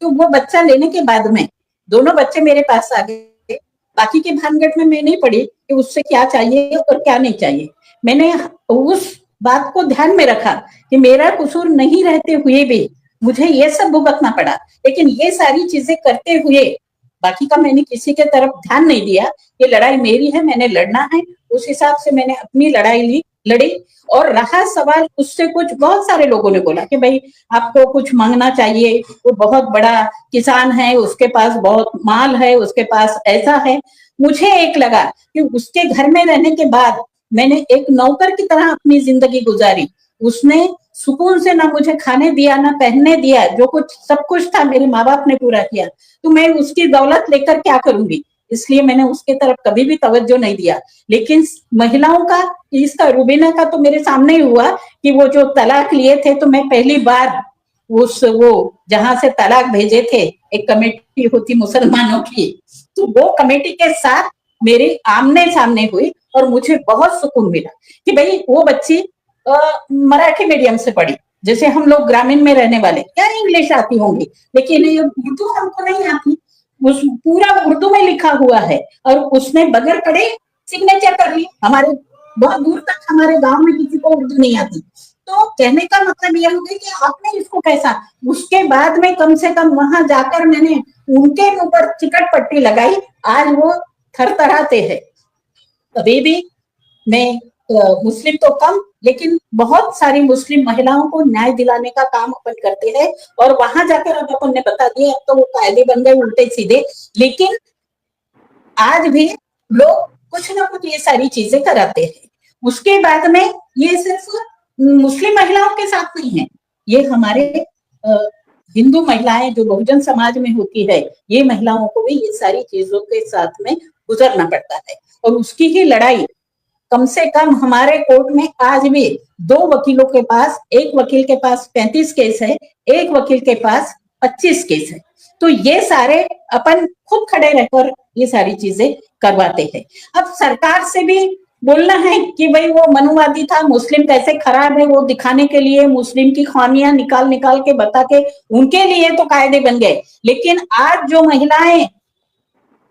तो वो बच्चा लेने के बाद में दोनों बच्चे मेरे पास आ गए, बाकी के भानगढ़ में मैं नहीं पड़ी कि उससे क्या चाहिए और क्या नहीं चाहिए। मैंने उस बात को ध्यान में रखा कि मेरा कसूर नहीं रहते हुए भी मुझे ये सब भुगतना पड़ा, लेकिन ये सारी चीजें करते हुए बाकी का मैंने किसी के तरफ ध्यान नहीं दिया। ये लड़ाई मेरी है, मैंने लड़ना है, उस हिसाब से मैंने अपनी लड़ाई लड़ी। और रहा सवाल उससे, कुछ बहुत सारे लोगों ने बोला कि भाई आपको कुछ मांगना चाहिए, वो बहुत बड़ा किसान है, उसके पास बहुत माल है, उसके पास ऐसा है। मुझे एक लगा कि उसके घर में रहने के बाद मैंने एक नौकर की तरह अपनी जिंदगी गुजारी, उसने सुकून से ना मुझे खाने दिया ना पहनने दिया, जो कुछ सब कुछ था मेरे माँ बाप ने पूरा किया, तो मैं उसकी दौलत लेकर क्या करूंगी, इसलिए मैंने उसके तरफ कभी भी तवज्जो नहीं दिया। लेकिन महिलाओं का, इसका रुबीना का तो मेरे सामने ही हुआ कि वो जो तलाक लिए थे, तो मैं पहली बार उस वो जहां से तलाक भेजे थे, एक कमेटी होती मुसलमानों की, तो वो कमेटी के साथ मेरी आमने सामने हुई, और मुझे बहुत सुकून मिला कि भाई वो बच्ची मराठी मीडियम से पढ़ी, जैसे हम लोग ग्रामीण में रहने वाले क्या इंग्लिश आती होंगी, लेकिन ये उर्दू हमको नहीं आती, उस पूरा उर्दू में लिखा हुआ है, और उसने बगैर पढ़े सिग्नेचर कर ली। हमारे बहुत दूर तक हमारे गांव में किसी को उर्दू नहीं आती। तो कहने का मतलब यह हो गया कि आपने इसको कैसा, उसके बाद में कम से कम वहां जाकर मैंने उनके ऊपर चिकट पट्टी लगाई, आज वो थरथराते हैं। अभी भी मैं मुस्लिम तो कम, लेकिन बहुत सारी मुस्लिम महिलाओं को न्याय दिलाने का काम अपन करते हैं, और वहां जाकर अब अपन ने बता दिया, अब तो वो कायदे बन गए उल्टे सीधे, लेकिन आज भी लोग कुछ ना कुछ ये सारी चीजें कराते हैं। उसके बाद में ये सिर्फ मुस्लिम महिलाओं के साथ नहीं है, ये हमारे हिंदू महिलाएं जो बहुजन समाज में होती है, ये महिलाओं को भी ये सारी चीजों के साथ में गुजरना पड़ता है। और उसकी ही लड़ाई कम से कम हमारे कोर्ट में आज भी 2 वकीलों के पास, एक वकील के पास 35 केस है, एक वकील के पास 25 केस है। तो ये सारे अपन खुद खड़े रहकर ये सारी चीजें करवाते हैं। अब सरकार से भी बोलना है कि भाई वो मनुवादी था, मुस्लिम कैसे खराब है वो दिखाने के लिए, मुस्लिम की खामियां निकाल निकाल के बता के उनके लिए तो कायदे बन गए, लेकिन आज जो महिलाएं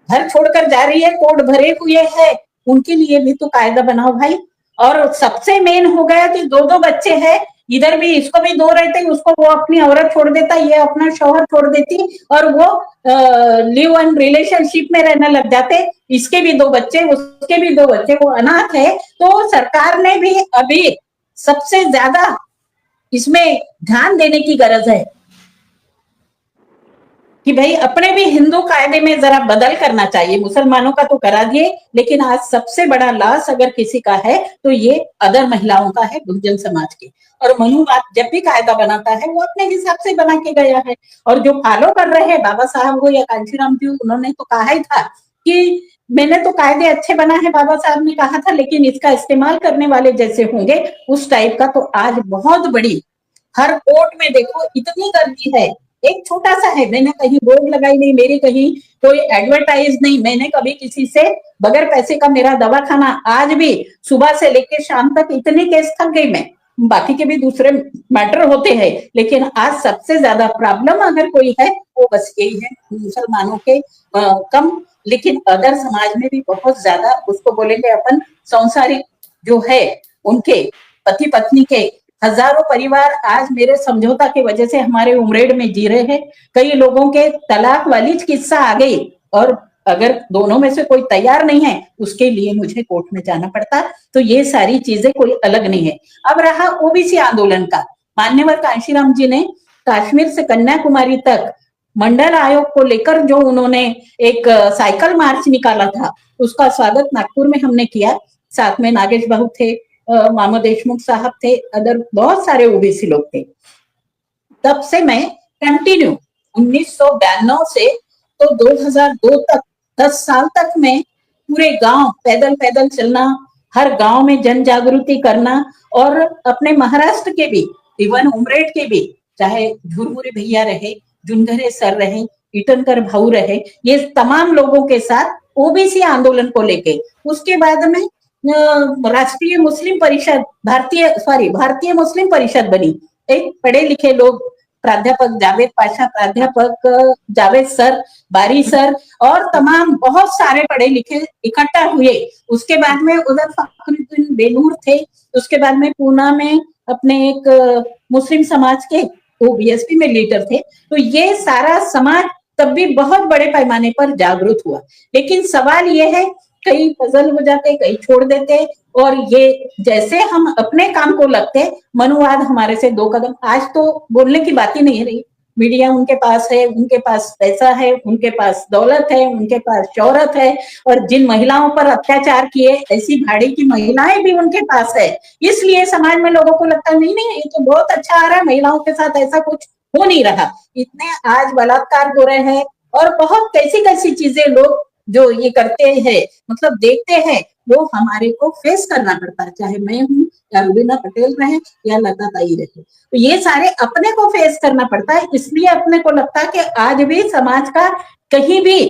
घर छोड़कर जा रही है, कोर्ट भरे हुए है, उनके लिए भी तो कायदा बनाओ भाई। और सबसे मेन हो गया कि 2-2 बच्चे हैं, इधर भी इसको भी 2 रहते, उसको वो अपनी औरत छोड़ देता, ये अपना शौहर छोड़ देती, और वो लिव इन रिलेशनशिप में रहने लग जाते। इसके भी 2 बच्चे, उसके भी 2 बच्चे, वो अनाथ है। तो सरकार ने भी अभी सबसे ज्यादा इसमें ध्यान देने की गरज है कि भाई अपने भी हिंदू कायदे में जरा बदल करना चाहिए। मुसलमानों का तो करा दिए, लेकिन आज सबसे बड़ा लॉस अगर किसी का है तो ये अदर महिलाओं का है, बहुजन समाज की। और मनुवाद जब भी कायदा बनाता है वो अपने हिसाब से बना के गया है, और जो फॉलो कर रहे हैं बाबा साहब हो या कांशीराम जी, उन्होंने तो कहा ही था कि मैंने तो कायदे अच्छे बना है, बाबा साहब ने कहा था, लेकिन इसका इस्तेमाल करने वाले जैसे होंगे उस टाइप का। तो आज बहुत बड़ी, हर कोर्ट में देखो इतनी गर्दी है, एक छोटा सा है, मैंने कहीं बोर्ड लगाई नहीं, मेरी कहीं कोई एडवर्टाइज नहीं, मैंने कभी किसी से बगैर पैसे का मेरा दवाखाना, आज भी सुबह से लेकर शाम तक इतने केस थक गई मैं, बाकी के भी दूसरे मैटर होते हैं, लेकिन आज सबसे ज्यादा प्रॉब्लम अगर कोई है वो बस यही है, मुसलमानों के कम, लेकिन अदर समाज में भी बहुत ज्यादा, उसको बोलेंगे अपन सांसारिक जो है, उनके पति पत्नी के हजारों परिवार आज मेरे समझौता की वजह से हमारे उमरेड में जी रहे हैं। कई लोगों के तलाक वाली किस्सा आ गई, और अगर दोनों में से कोई तैयार नहीं है उसके लिए मुझे कोर्ट में जाना पड़ता। तो ये सारी चीजें कोई अलग नहीं है। अब रहा ओबीसी आंदोलन का, मान्यवर कांशीराम जी ने कश्मीर से कन्याकुमारी तक मंडल आयोग को लेकर जो उन्होंने एक साइकिल मार्च निकाला था, उसका स्वागत नागपुर में हमने किया। साथ में नागेश बाबू थे, मामू देशमुख साहब थे, अदर बहुत सारे ओबीसी लोग थे। तब से मैं कंटिन्यू 1992 से तो 2002 तक 10 साल तक मैं पूरे गांव पैदल पैदल चलना, हर गांव में जन जागृति करना, और अपने महाराष्ट्र के भी, इवन उमरेड के भी, चाहे झुरमुरी भैया रहे, जुनघरे सर रहे, ईटनकर भाऊ रहे, ये तमाम लोगों के साथ ओबीसी आंदोलन को लेके, उसके बाद में राष्ट्रीय मुस्लिम परिषद, भारतीय मुस्लिम परिषद बनी। एक पढ़े लिखे लोग, प्राध्यापक जावेद पाशा, प्राध्यापक जावेद सर, बारी सर, और तमाम बहुत सारे पढ़े लिखे इकट्ठा हुए। उसके बाद में उधर फखरुद्दीन बेनूर थे, उसके बाद में पूना में अपने एक मुस्लिम समाज के वो बीएसपी में लीडर थे। तो ये सारा समाज तब भी बहुत बड़े पैमाने पर जागरूक हुआ, लेकिन सवाल ये है कई पजल हो जाते, कई छोड़ देते, और ये जैसे हम अपने काम को लगते, मनुवाद हमारे से 2 कदम, आज तो बोलने की बात ही नहीं रही। मीडिया उनके पास है, उनके पास पैसा है, उनके पास दौलत है, उनके पास शोहरत है, और जिन महिलाओं पर अत्याचार किए ऐसी भाड़ी की महिलाएं भी उनके पास है। इसलिए समाज में लोगों को लगता है नहीं नहीं ये तो बहुत अच्छा आ रहा है, महिलाओं के साथ ऐसा कुछ हो नहीं रहा। इतने आज बलात्कार हो रहे हैं, और बहुत कैसी कैसी चीजें लोग जो ये करते हैं, मतलब देखते हैं, वो हमारे को फेस करना पड़ता है, चाहे मैं हूँ या रुबीना पटेल रहे या लता ताई रहे। तो ये सारे अपने को फेस करना पड़ता है। इसलिए अपने को लगता है कि आज भी समाज का कहीं भी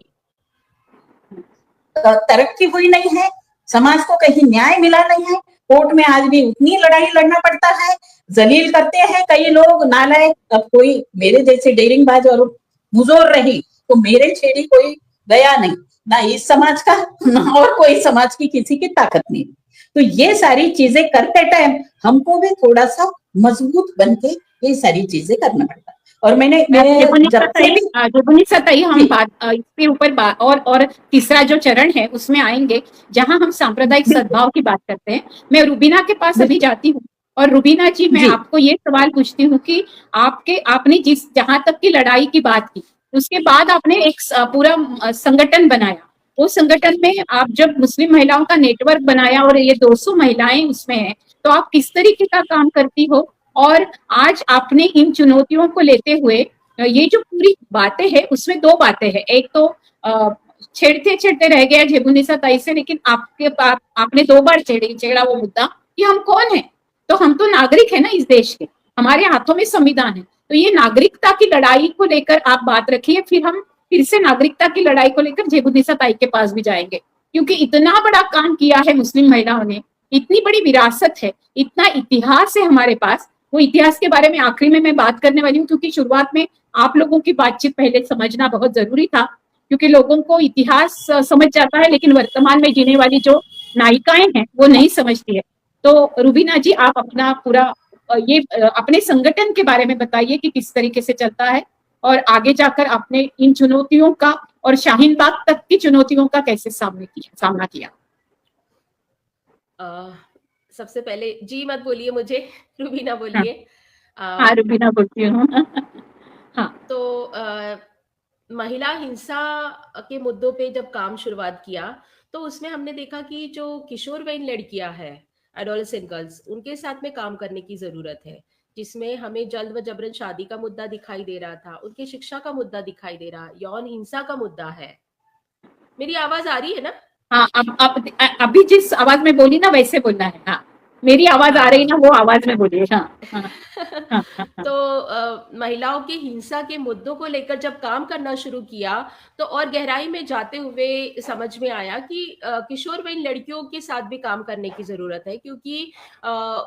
तरक्की हुई नहीं है, समाज को कहीं न्याय मिला नहीं है। कोर्ट में आज भी उतनी लड़ाई लड़ना पड़ता है, जलील करते हैं कई लोग नालायक। अब कोई मेरे जैसे डेरिंगबाज और मुजोर रही तो मेरे छेड़ी कोई गया नहीं, ना इस समाज का ना और कोई समाज की किसी की ताकत नहीं। तो ये सारी चीजें करते टाइम हमको भी थोड़ा सा मजबूत बनके ये सारी चीजें करना पड़ता है। और मैंने सताई हम बात इसके ऊपर और तीसरा जो चरण है उसमें आएंगे जहां हम सांप्रदायिक सद्भाव की बात करते हैं। मैं रुबीना के पास अभी जाती हूँ, और रुबीना जी मैं आपको ये सवाल पूछती हूँ कि आपने जहां तक की लड़ाई की बात की, उसके बाद आपने एक पूरा संगठन बनाया। उस संगठन में आप जब मुस्लिम महिलाओं का नेटवर्क बनाया और ये 200 महिलाएं उसमें हैं, तो आप किस तरीके का काम करती हो? और आज आपने इन चुनौतियों को लेते हुए ये जो पूरी बातें हैं उसमें दो बातें हैं। एक तो छेड़ते छेड़ते रह गया जेबुनिसा ताई से, लेकिन आपने दो बार छेड़ा वो मुद्दा कि हम कौन है। तो हम तो नागरिक है ना इस देश के, हमारे हाथों में संविधान है। तो ये नागरिकता की लड़ाई को लेकर आप बात रखिए, फिर से नागरिकता की लड़ाई को लेकर जेबुनिसा ताई के पास भी जाएंगे, क्योंकि इतना बड़ा काम किया है मुस्लिम महिलाओं ने, इतनी बड़ी विरासत है, इतना इतिहास है हमारे पास। वो इतिहास के बारे में आखिरी में मैं बात करने वाली हूँ, क्योंकि शुरुआत में आप लोगों की बातचीत पहले समझना बहुत जरूरी था, क्योंकि लोगों को इतिहास समझ जाता है लेकिन वर्तमान में जीने वाली जो नायिकाएं हैं वो नहीं समझती है। तो रुबीना जी, आप अपना पूरा ये अपने संगठन के बारे में बताइए कि किस तरीके से चलता है, और आगे जाकर आपने इन चुनौतियों का और शाहीन बाग तक की चुनौतियों का कैसे सामना किया। सबसे पहले जी मत बोलिए मुझे, रुबीना हाँ, बोलिए। हाँ रुबीना बोलती हूँ। हाँ, तो महिला हिंसा के मुद्दों पे जब काम शुरुआत किया, तो उसमें हमने देखा कि जो किशोरवयीन लड़कियां हैं, एडोलेसेंट गर्ल्स, उनके साथ में काम करने की जरूरत है, जिसमें हमें जल्द व जबरन शादी का मुद्दा दिखाई दे रहा था, उनकी शिक्षा का मुद्दा दिखाई दे रहा, यौन हिंसा का मुद्दा है। मेरी आवाज आ रही है ना? हाँ, अब अभी जिस आवाज में बोली ना वैसे बोलना है। हाँ, मेरी आवाज आ रही हाँ। ना वो आवाज में बोलिए। हाँ, हाँ, हाँ, हाँ, हाँ, तो महिलाओं के हिंसा के मुद्दों को लेकर जब काम करना शुरू किया, तो और गहराई में जाते हुए समझ में आया कि किशोरवयीन लड़कियों के साथ भी काम करने की जरूरत है, क्योंकि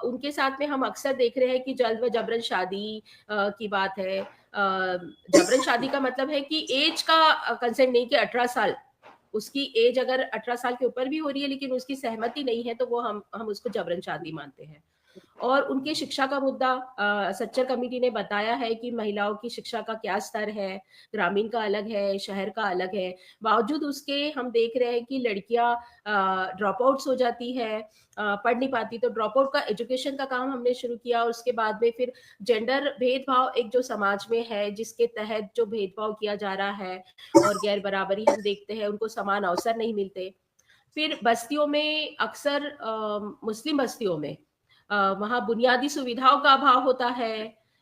उनके साथ में हम अक्सर देख रहे हैं कि जल्द व जबरन शादी की बात है। जबरन शादी का मतलब है कि एज का कंसेंट नहीं, कि 18 साल, उसकी एज अगर 18 साल के ऊपर भी हो रही है लेकिन उसकी सहमति नहीं है, तो वो हम उसको जबरन शादी मानते हैं। और उनकी शिक्षा का मुद्दा, सच्चर कमेटी ने बताया है कि महिलाओं की शिक्षा का क्या स्तर है, ग्रामीण का अलग है, शहर का अलग है। बावजूद उसके हम देख रहे हैं कि लड़कियां ड्रॉप आउट्स हो जाती है, पढ़ नहीं पाती। तो ड्रॉप आउट का एजुकेशन का काम हमने शुरू किया, और उसके बाद में फिर जेंडर भेदभाव एक जो समाज में है, जिसके तहत जो भेदभाव किया जा रहा है और गैर बराबरी हम देखते हैं, उनको समान अवसर नहीं मिलते। फिर बस्तियों में अक्सर मुस्लिम बस्तियों में वहाँ बुनियादी सुविधाओं का अभाव होता है,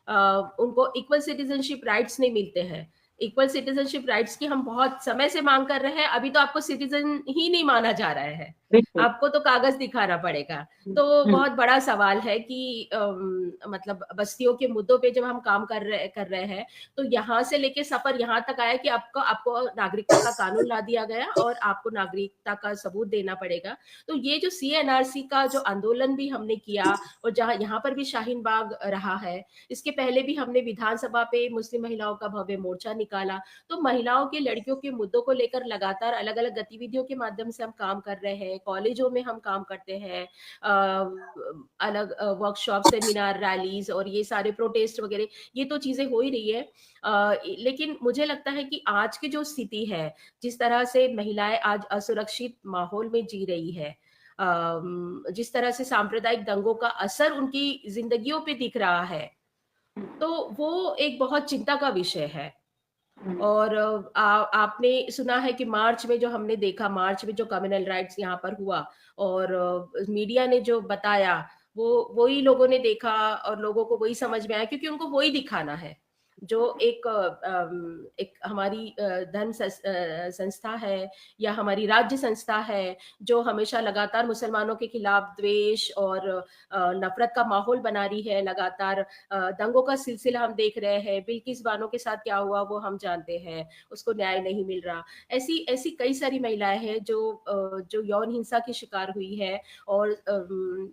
उनको इक्वल सिटीजनशिप राइट्स नहीं मिलते हैं। इक्वल सिटीजनशिप राइट्स की हम बहुत समय से मांग कर रहे हैं, अभी तो आपको सिटीजन ही नहीं माना जा रहा है, बिल्कुल। आपको तो कागज दिखाना पड़ेगा। तो बहुत बड़ा सवाल है कि मतलब बस्तियों के मुद्दों पे जब हम काम कर रहे हैं, तो यहाँ से लेके सफर यहाँ तक आया कि आपको नागरिकता का कानून ला दिया गया और आपको नागरिकता का सबूत देना पड़ेगा। तो ये जो CNRC का जो आंदोलन भी हमने किया, और जहाँ यहाँ पर भी शाहीन बाग रहा है, इसके पहले भी हमने विधानसभा पे मुस्लिम महिलाओं का भव्य मोर्चा निकाला। तो महिलाओं के, लड़कियों के मुद्दों को लेकर लगातार अलग अलग गतिविधियों के माध्यम से हम काम कर रहे हैं, कॉलेजों में हम काम करते हैं, अलग वर्कशॉप, सेमिनार, रैलीज और ये सारे प्रोटेस्ट वगैरह, ये तो चीजें हो ही रही है। लेकिन मुझे लगता है कि आज की जो स्थिति है, जिस तरह से महिलाएं आज असुरक्षित माहौल में जी रही है, जिस तरह से सांप्रदायिक दंगों का असर उनकी जिंदगियों पे दिख रहा है, तो वो एक बहुत चिंता का विषय है। और आपने सुना है कि मार्च में जो हमने देखा, मार्च में जो कम्युनल राइट्स यहाँ पर हुआ, और मीडिया ने जो बताया, वो वही लोगों ने देखा और लोगों को वही समझ में आया, क्योंकि उनको वही दिखाना है। जो एक हमारी धर्म संस्था है या हमारी राज्य संस्था है, जो हमेशा लगातार मुसलमानों के खिलाफ द्वेष और नफरत का माहौल बना रही है, लगातार दंगों का सिलसिला हम देख रहे हैं, बिल्किस बानो के साथ क्या हुआ वो हम जानते हैं, उसको न्याय नहीं मिल रहा। ऐसी ऐसी कई सारी महिलाएं हैं जो यौन हिंसा की शिकार हुई है, और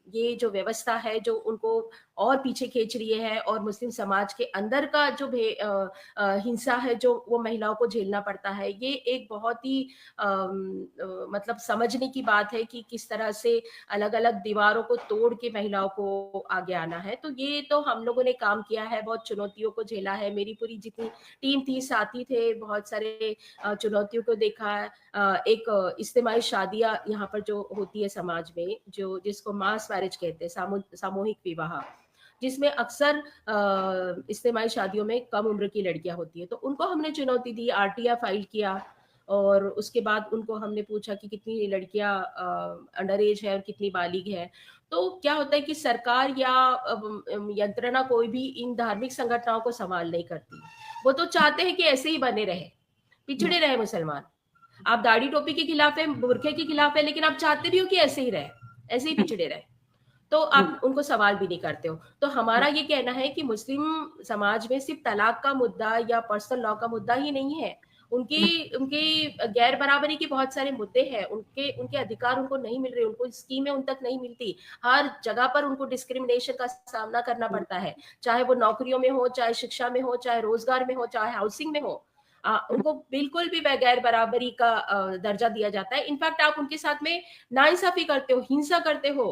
ये जो व्यवस्था है जो उनको और पीछे खींच रही है, और मुस्लिम समाज के अंदर का जो हिंसा है जो वो महिलाओं को झेलना पड़ता है, ये एक बहुत ही मतलब समझने की बात है कि किस तरह से अलग अलग दीवारों को तोड़ के महिलाओं को आगे आना है। तो ये तो हम लोगों ने काम किया है, बहुत चुनौतियों को झेला है, मेरी पूरी जितनी टीम थी, साथी थे, बहुत सारे चुनौतियों को देखा है। एक इज्तिमाई शादियां यहाँ पर जो होती है समाज में, जो जिसको मास मैरिज कहते हैं, सामूहिक विवाह, जिसमें अक्सर इज्तिमाई शादियों में कम उम्र की लड़कियां होती है, तो उनको हमने चुनौती दी, RTI फाइल किया, और उसके बाद उनको हमने पूछा कि कितनी लड़कियां अंडर एज है और कितनी बालिग है। तो क्या होता है कि सरकार या यंत्रणा कोई भी इन धार्मिक संगठनों को सवाल नहीं करती। वो तो चाहते हैं कि ऐसे ही बने रहे, पिछड़े रहे मुसलमान। आप दाढ़ी टोपी के खिलाफ है, बुरखे के खिलाफ है, लेकिन आप चाहते भी हो कि ऐसे ही रहे, ऐसे ही पिछड़े रहे, तो आप उनको सवाल भी नहीं करते हो। तो हमारा ये कहना है कि मुस्लिम समाज में सिर्फ तलाक का मुद्दा या पर्सनल लॉ का मुद्दा ही नहीं है, उनके गैर बराबरी के बहुत सारे मुद्दे हैं, उनके अधिकार उनको नहीं मिल रहे, उनको स्कीमें उन तक नहीं मिलती, हर जगह पर उनको डिस्क्रिमिनेशन का सामना करना पड़ता है, चाहे वो नौकरियों में हो, चाहे शिक्षा में हो, चाहे रोजगार में हो, चाहे हाउसिंग में हो। उनको बिल्कुल भी गैर बराबरी का दर्जा दिया जाता है। इनफैक्ट आप उनके साथ में नाइंसाफी करते हो, हिंसा करते हो,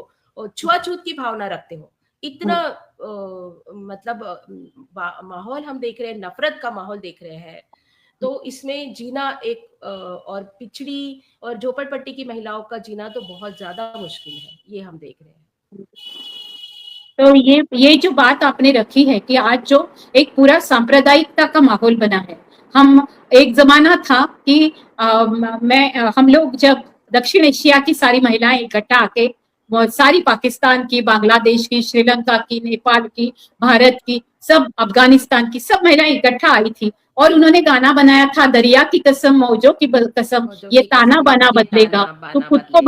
छुआछूत की भावना रखते हो। इतना मतलब माहौल हम देख रहे हैं, नफरत का माहौल देख रहे हैं। तो इसमें जीना एक और पिछड़ी और झोपड़पट्टी की महिलाओं का जीना तो बहुत ज्यादा मुश्किल है, ये हम देख रहे हैं। तो ये जो बात आपने रखी है कि आज जो एक पूरा सांप्रदायिकता का माहौल बना है, हम एक जमाना था कि हम लोग जब दक्षिण एशिया की सारी महिलाएं इकट्ठा आके सारी पाकिस्तान की, बांग्लादेश की, श्रीलंका की, नेपाल की, भारत की, सब अफगानिस्तान की सब महिलाएं इकट्ठा आई थी और उन्होंने गाना बनाया था, दरिया की कसम मौजों की कसम, ये ताना बाना बदलेगा, तू खुद को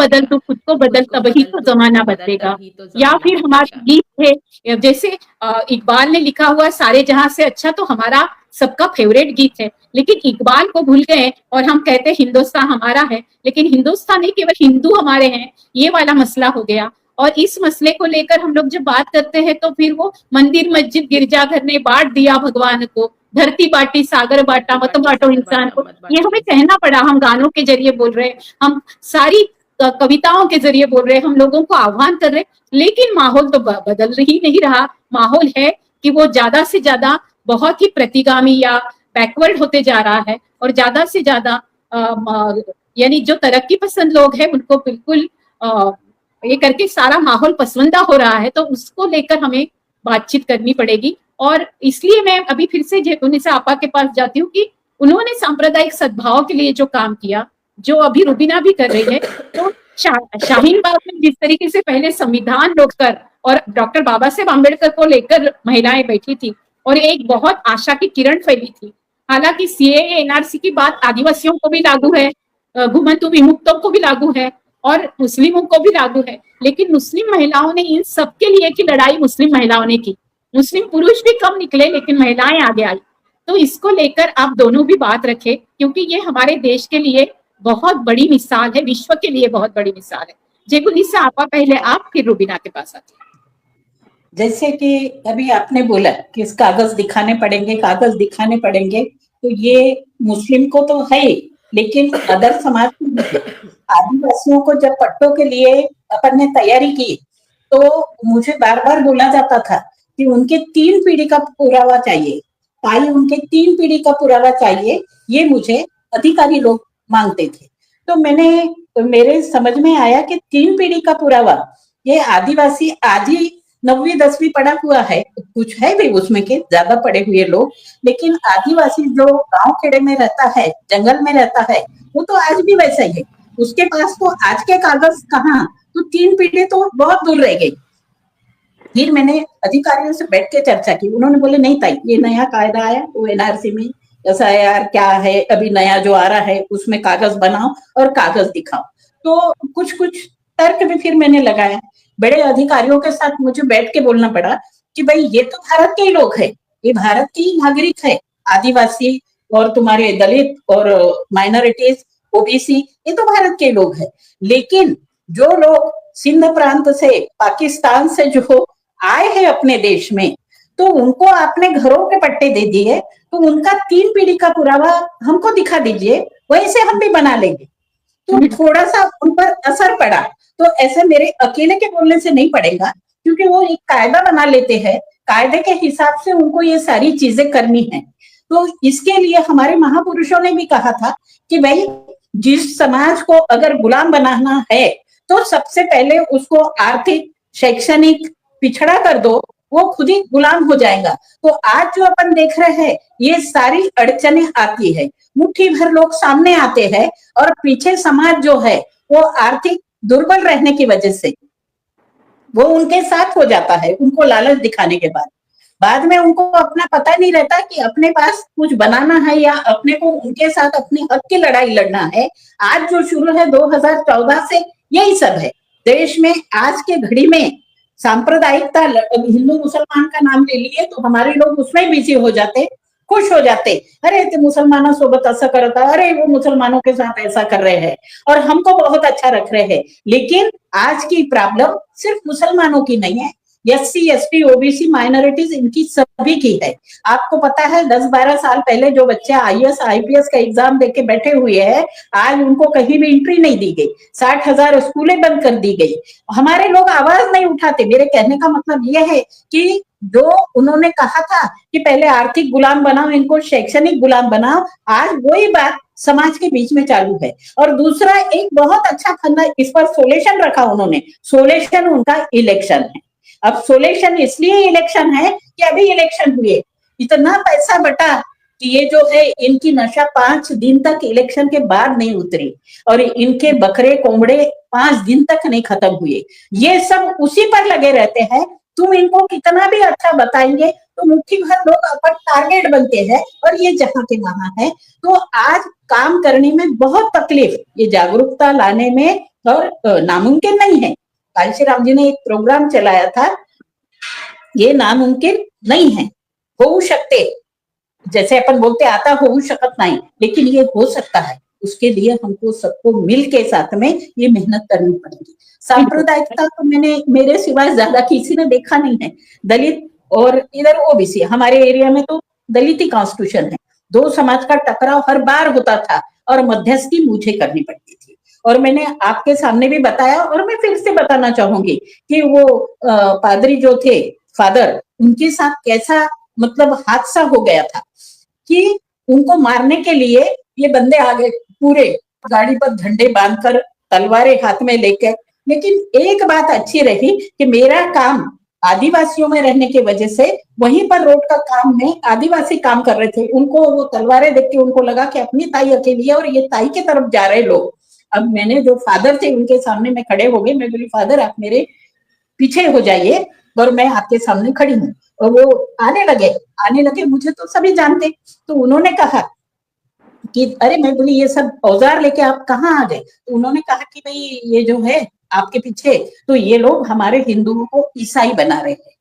बदल तभी तो जमाना बदलेगा। या फिर हमारे गीत थे जैसे इकबाल ने लिखा हुआ सारे जहां से अच्छा, तो हमारा सबका फेवरेट गीत है, लेकिन इकबाल को भूल गए और हम कहते हैं हिंदुस्तान हमारा है, लेकिन हिंदुस्तान नहीं, केवल हिंदू हमारे हैं, ये वाला मसला हो गया। और इस मसले को लेकर हम लोग जब बात करते हैं तो फिर वो मंदिर मस्जिद गिरजाघर ने बांट दिया भगवान को, धरती बांटी सागर बांटा, मत बांटो इंसान को, ये हमें कहना पड़ा। हम गानों के जरिए बोल रहे हैं, हम सारी कविताओं के जरिए बोल रहे हैं, हम लोगों को आह्वान कर रहे हैं, लेकिन माहौल तो बदल ही नहीं रहा। माहौल है कि वो ज्यादा से ज्यादा बहुत ही प्रतिगामी या बैकवर्ड होते जा रहा है, और ज्यादा से ज्यादा यानी जो तरक्की पसंद लोग हैं उनको बिल्कुल ये करके सारा माहौल पसंदा हो रहा है। तो उसको लेकर हमें बातचीत करनी पड़ेगी। और इसलिए मैं अभी फिर से जेतुनिसा आपा के पास जाती हूँ कि उन्होंने सांप्रदायिक सद्भाव के लिए जो काम किया, जो अभी रुबीना भी कर रही है, तो शाहीन बाग में जिस तरीके से पहले संविधान रोककर और डॉक्टर बाबा साहेब आम्बेडकर को लेकर महिलाएं बैठी थी और एक बहुत आशा की किरण फैली थी। हालांकि सीएए एनआरसी की बात आदिवासियों को भी लागू है, घुमंतु विमुक्तों को भी लागू है और मुस्लिमों को भी लागू है, लेकिन मुस्लिम महिलाओं ने इन सबके लिए की लड़ाई मुस्लिम महिलाओं ने की। मुस्लिम पुरुष भी कम निकले लेकिन महिलाएं आगे आई। तो इसको लेकर आप दोनों भी बात रखें, क्योंकि ये हमारे देश के लिए बहुत बड़ी मिसाल है, विश्व के लिए बहुत बड़ी मिसाल है। जेगुनिसा आपा पहले आप, फिर रुबीना के पास आती है। जैसे कि अभी आपने बोला कि इस कागज दिखाने पड़ेंगे, तो ये मुस्लिम को तो है, लेकिन अदर समाज आदिवासियों को जब पट्टों के लिए अपन ने तैयारी की तो मुझे बार बार बोला जाता था कि उनके 3 पीढ़ी का पुरावा चाहिए, ताई उनके 3 पीढ़ी का पुरावा चाहिए, ये मुझे अधिकारी लोग मांगते थे। तो मेरे समझ में आया कि 3 पीढ़ी का पुरावा, ये आदिवासी आज ही 9वीं 10वीं पढ़ा हुआ है, कुछ है भी उसमें के ज्यादा पढ़े हुए लोग, लेकिन आदिवासी जो गांव खेड़े में रहता है, जंगल में रहता है, वो तो आज भी वैसा ही है। उसके पास तो आज के कागज कहाँ, तो 3 पीढ़ी तो बहुत दूर रह गई। फिर मैंने अधिकारियों से बैठ के चर्चा की, उन्होंने बोले नहीं ताई, ये नया कायदा आया वो एनआरसी में, ऐसा यार क्या है, अभी नया जो आ रहा है उसमें कागज बनाओ और कागज दिखाओ। तो कुछ तर्क भी फिर मैंने लगाया, बड़े अधिकारियों के साथ मुझे बैठ के बोलना पड़ा कि भाई ये तो भारत के ही लोग है, ये भारत की नागरिक है, आदिवासी और तुम्हारे दलित और माइनॉरिटीज ओबीसी, ये तो भारत के लोग है, लेकिन जो लोग सिंध प्रांत से, पाकिस्तान से जो आए हैं अपने देश में, तो उनको आपने घरों के पट्टे दे दिए, तो उनका 3 पीढ़ी का पुरावा हमको दिखा दीजिए, वैसे हम भी बना लेंगे। तो थोड़ा सा उन पर असर पड़ा। तो ऐसे मेरे अकेले के बोलने से नहीं पड़ेगा, क्योंकि वो एक कायदा बना लेते हैं, कायदे के हिसाब से उनको ये सारी चीजें करनी है। तो इसके लिए हमारे महापुरुषों ने भी कहा था कि भाई जिस समाज को अगर गुलाम बनाना है तो सबसे पहले उसको आर्थिक शैक्षणिक पिछड़ा कर दो, वो खुद ही गुलाम हो जाएगा। तो आज जो अपन देख रहे हैं ये सारी अड़चने आती है, मुट्ठी भर लोग सामने आते हैं और पीछे समाज जो है वो आर्थिक दुर्बल रहने की वजह से वो उनके साथ हो जाता है, उनको लालच दिखाने के बाद में उनको अपना पता नहीं रहता कि अपने पास कुछ बनाना है या अपने को उनके साथ अपने हक की लड़ाई लड़ना है। आज जो शुरू है 2014 से यही सब है देश में। आज के घड़ी में सांप्रदायिकता, हिंदू मुसलमान का नाम ले लिए तो हमारे लोग उसमें बिजी हो जाते, खुश हो जाते, अरे ते मुसलमानों सोबत ऐसा करता, अरे वो मुसलमानों के साथ ऐसा कर रहे हैं और हमको बहुत अच्छा रख रहे हैं। लेकिन आज की प्रॉब्लम सिर्फ मुसलमानों की नहीं है, SC ST OBC माइनॉरिटीज इनकी सभी की है। आपको पता है 10-12 साल पहले जो बच्चे IAS IPS का एग्जाम देके बैठे हुए हैं, आज उनको कहीं भी एंट्री नहीं दी गई, 60,000 स्कूलें बंद कर दी गई। हमारे लोग आवाज नहीं उठाते। मेरे कहने का मतलब यह है कि जो उन्होंने कहा था कि पहले आर्थिक गुलाम बनाओ, इनको शैक्षणिक गुलाम बनाओ, आज वही बात समाज के बीच में चालू है। और दूसरा एक बहुत अच्छा फंदा इस पर सोल्यूशन रखा उन्होंने, सोल्यूशन उनका इलेक्शन है। अब सोल्यूशन इसलिए इलेक्शन है कि अभी इलेक्शन हुए, इतना पैसा बटा कि ये जो है इनकी नशा 5 दिन तक इलेक्शन के बाद नहीं उतरी और इनके बकरे कोंबड़े 5 दिन तक नहीं खत्म हुए। ये सब उसी पर लगे रहते हैं। तुम इनको कितना भी अच्छा बताएंगे तो मुट्ठी भर लोग अपन टारगेट बनते हैं और ये जहां के वहां है। तो आज काम करने में बहुत तकलीफ, ये जागरूकता लाने में और नामुमकिन नहीं है। कांशीराम जी ने एक प्रोग्राम चलाया था, ये नामुमकिन नहीं है, हो सकते, जैसे अपन बोलते आता हो शकत नहीं, लेकिन ये हो सकता है। उसके लिए हमको सबको मिल के साथ में ये मेहनत करनी पड़ेगी। सांप्रदायिकता तो मैंने मेरे सिवाय ज्यादा किसी ने देखा नहीं है। दलित और इधर OBC, हमारे एरिया में तो दलित ही कॉन्स्टिट्यूशन है। दो समाज का टकराव हर बार होता था और मध्यस्थी मुझे करनी पड़ती थी। और मैंने आपके सामने भी बताया और मैं फिर से बताना चाहूंगी कि वो पादरी जो थे, फादर, उनके साथ कैसा मतलब हादसा हो गया था कि उनको मारने के लिए ये बंदे आ गए, पूरे गाड़ी पर झंडे बांधकर, तलवारें हाथ में लेकर। लेकिन एक बात अच्छी रही कि मेरा काम आदिवासियों में रहने की वजह से वहीं पर रोड का काम में आदिवासी काम कर रहे थे। उनको वो तलवारें देख के उनको लगा कि अपनी ताई अकेली है और ये ताई की तरफ जा रहे लोग। अब मैंने जो फादर थे उनके सामने मैं खड़े हो गए, मैं बोली फादर आप मेरे पीछे हो जाइए और मैं आपके सामने खड़ी हूँ। और वो आने लगे, मुझे तो सभी जानते। तो उन्होंने कहा कि अरे, मैं बोली ये सब औजार लेके आप कहाँ आ गए? तो उन्होंने कहा कि भाई ये जो है आपके पीछे, तो ये लोग हमारे हिंदुओं को ईसाई बना रहे हैं।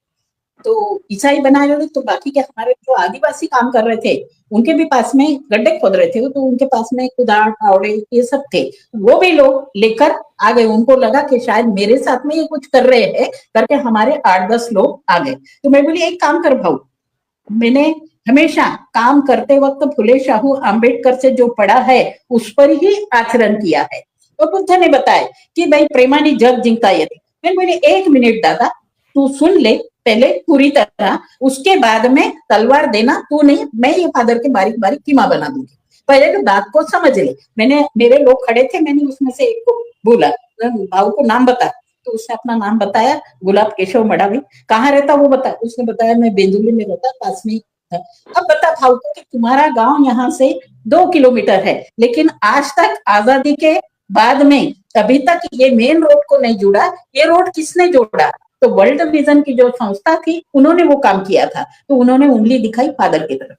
तो ईसाई बना रहे तो बाकी के हमारे जो आदिवासी काम कर रहे थे उनके भी पास में गड्ढे खोद रहे थे, तो उनके पास में कुदार फावड़े ये सब थे, वो भी लोग लेकर आ गए। उनको लगा कि शायद मेरे साथ में ये कुछ कर रहे हैं करके हमारे 8-10 लोग आ गए। तो मैं बोली एक काम कर भाऊ, मैंने हमेशा काम करते वक्त फुले शाहू आंबेडकर से जो पढ़ा है उस पर ही आचरण किया है। तो बुद्ध ने बताया कि भाई प्रेमानी जग जिंकता यदि। मैं बोली 1 मिनट दादा तू सुन ले पहले पूरी तरह, उसके बाद में तलवार देना तू नहीं, मैं ये फादर के बारीक बारीक कीमा बना दूंगी, पहले तो बात को समझ ले। मेरे लोग खड़े थे, मैंने उसमें से एक को बोला भाव को नाम बता, तो उसने अपना नाम बताया, गुलाब केशव मडावी। कहाँ रहता वो बता, उसने बताया मैं बेंजुली में रहता, पास में था। अब बता भाव को कि तुम्हारा गांव यहाँ से 2 किलोमीटर है, लेकिन आज तक आजादी के बाद में अभी तक ये मेन रोड को नहीं जुड़ा, ये रोड किसने जोड़ा? तो वर्ल्ड विजन की जो संस्था थी उन्होंने वो काम किया था। तो उन्होंने उंगली दिखाई फादर की तरफ।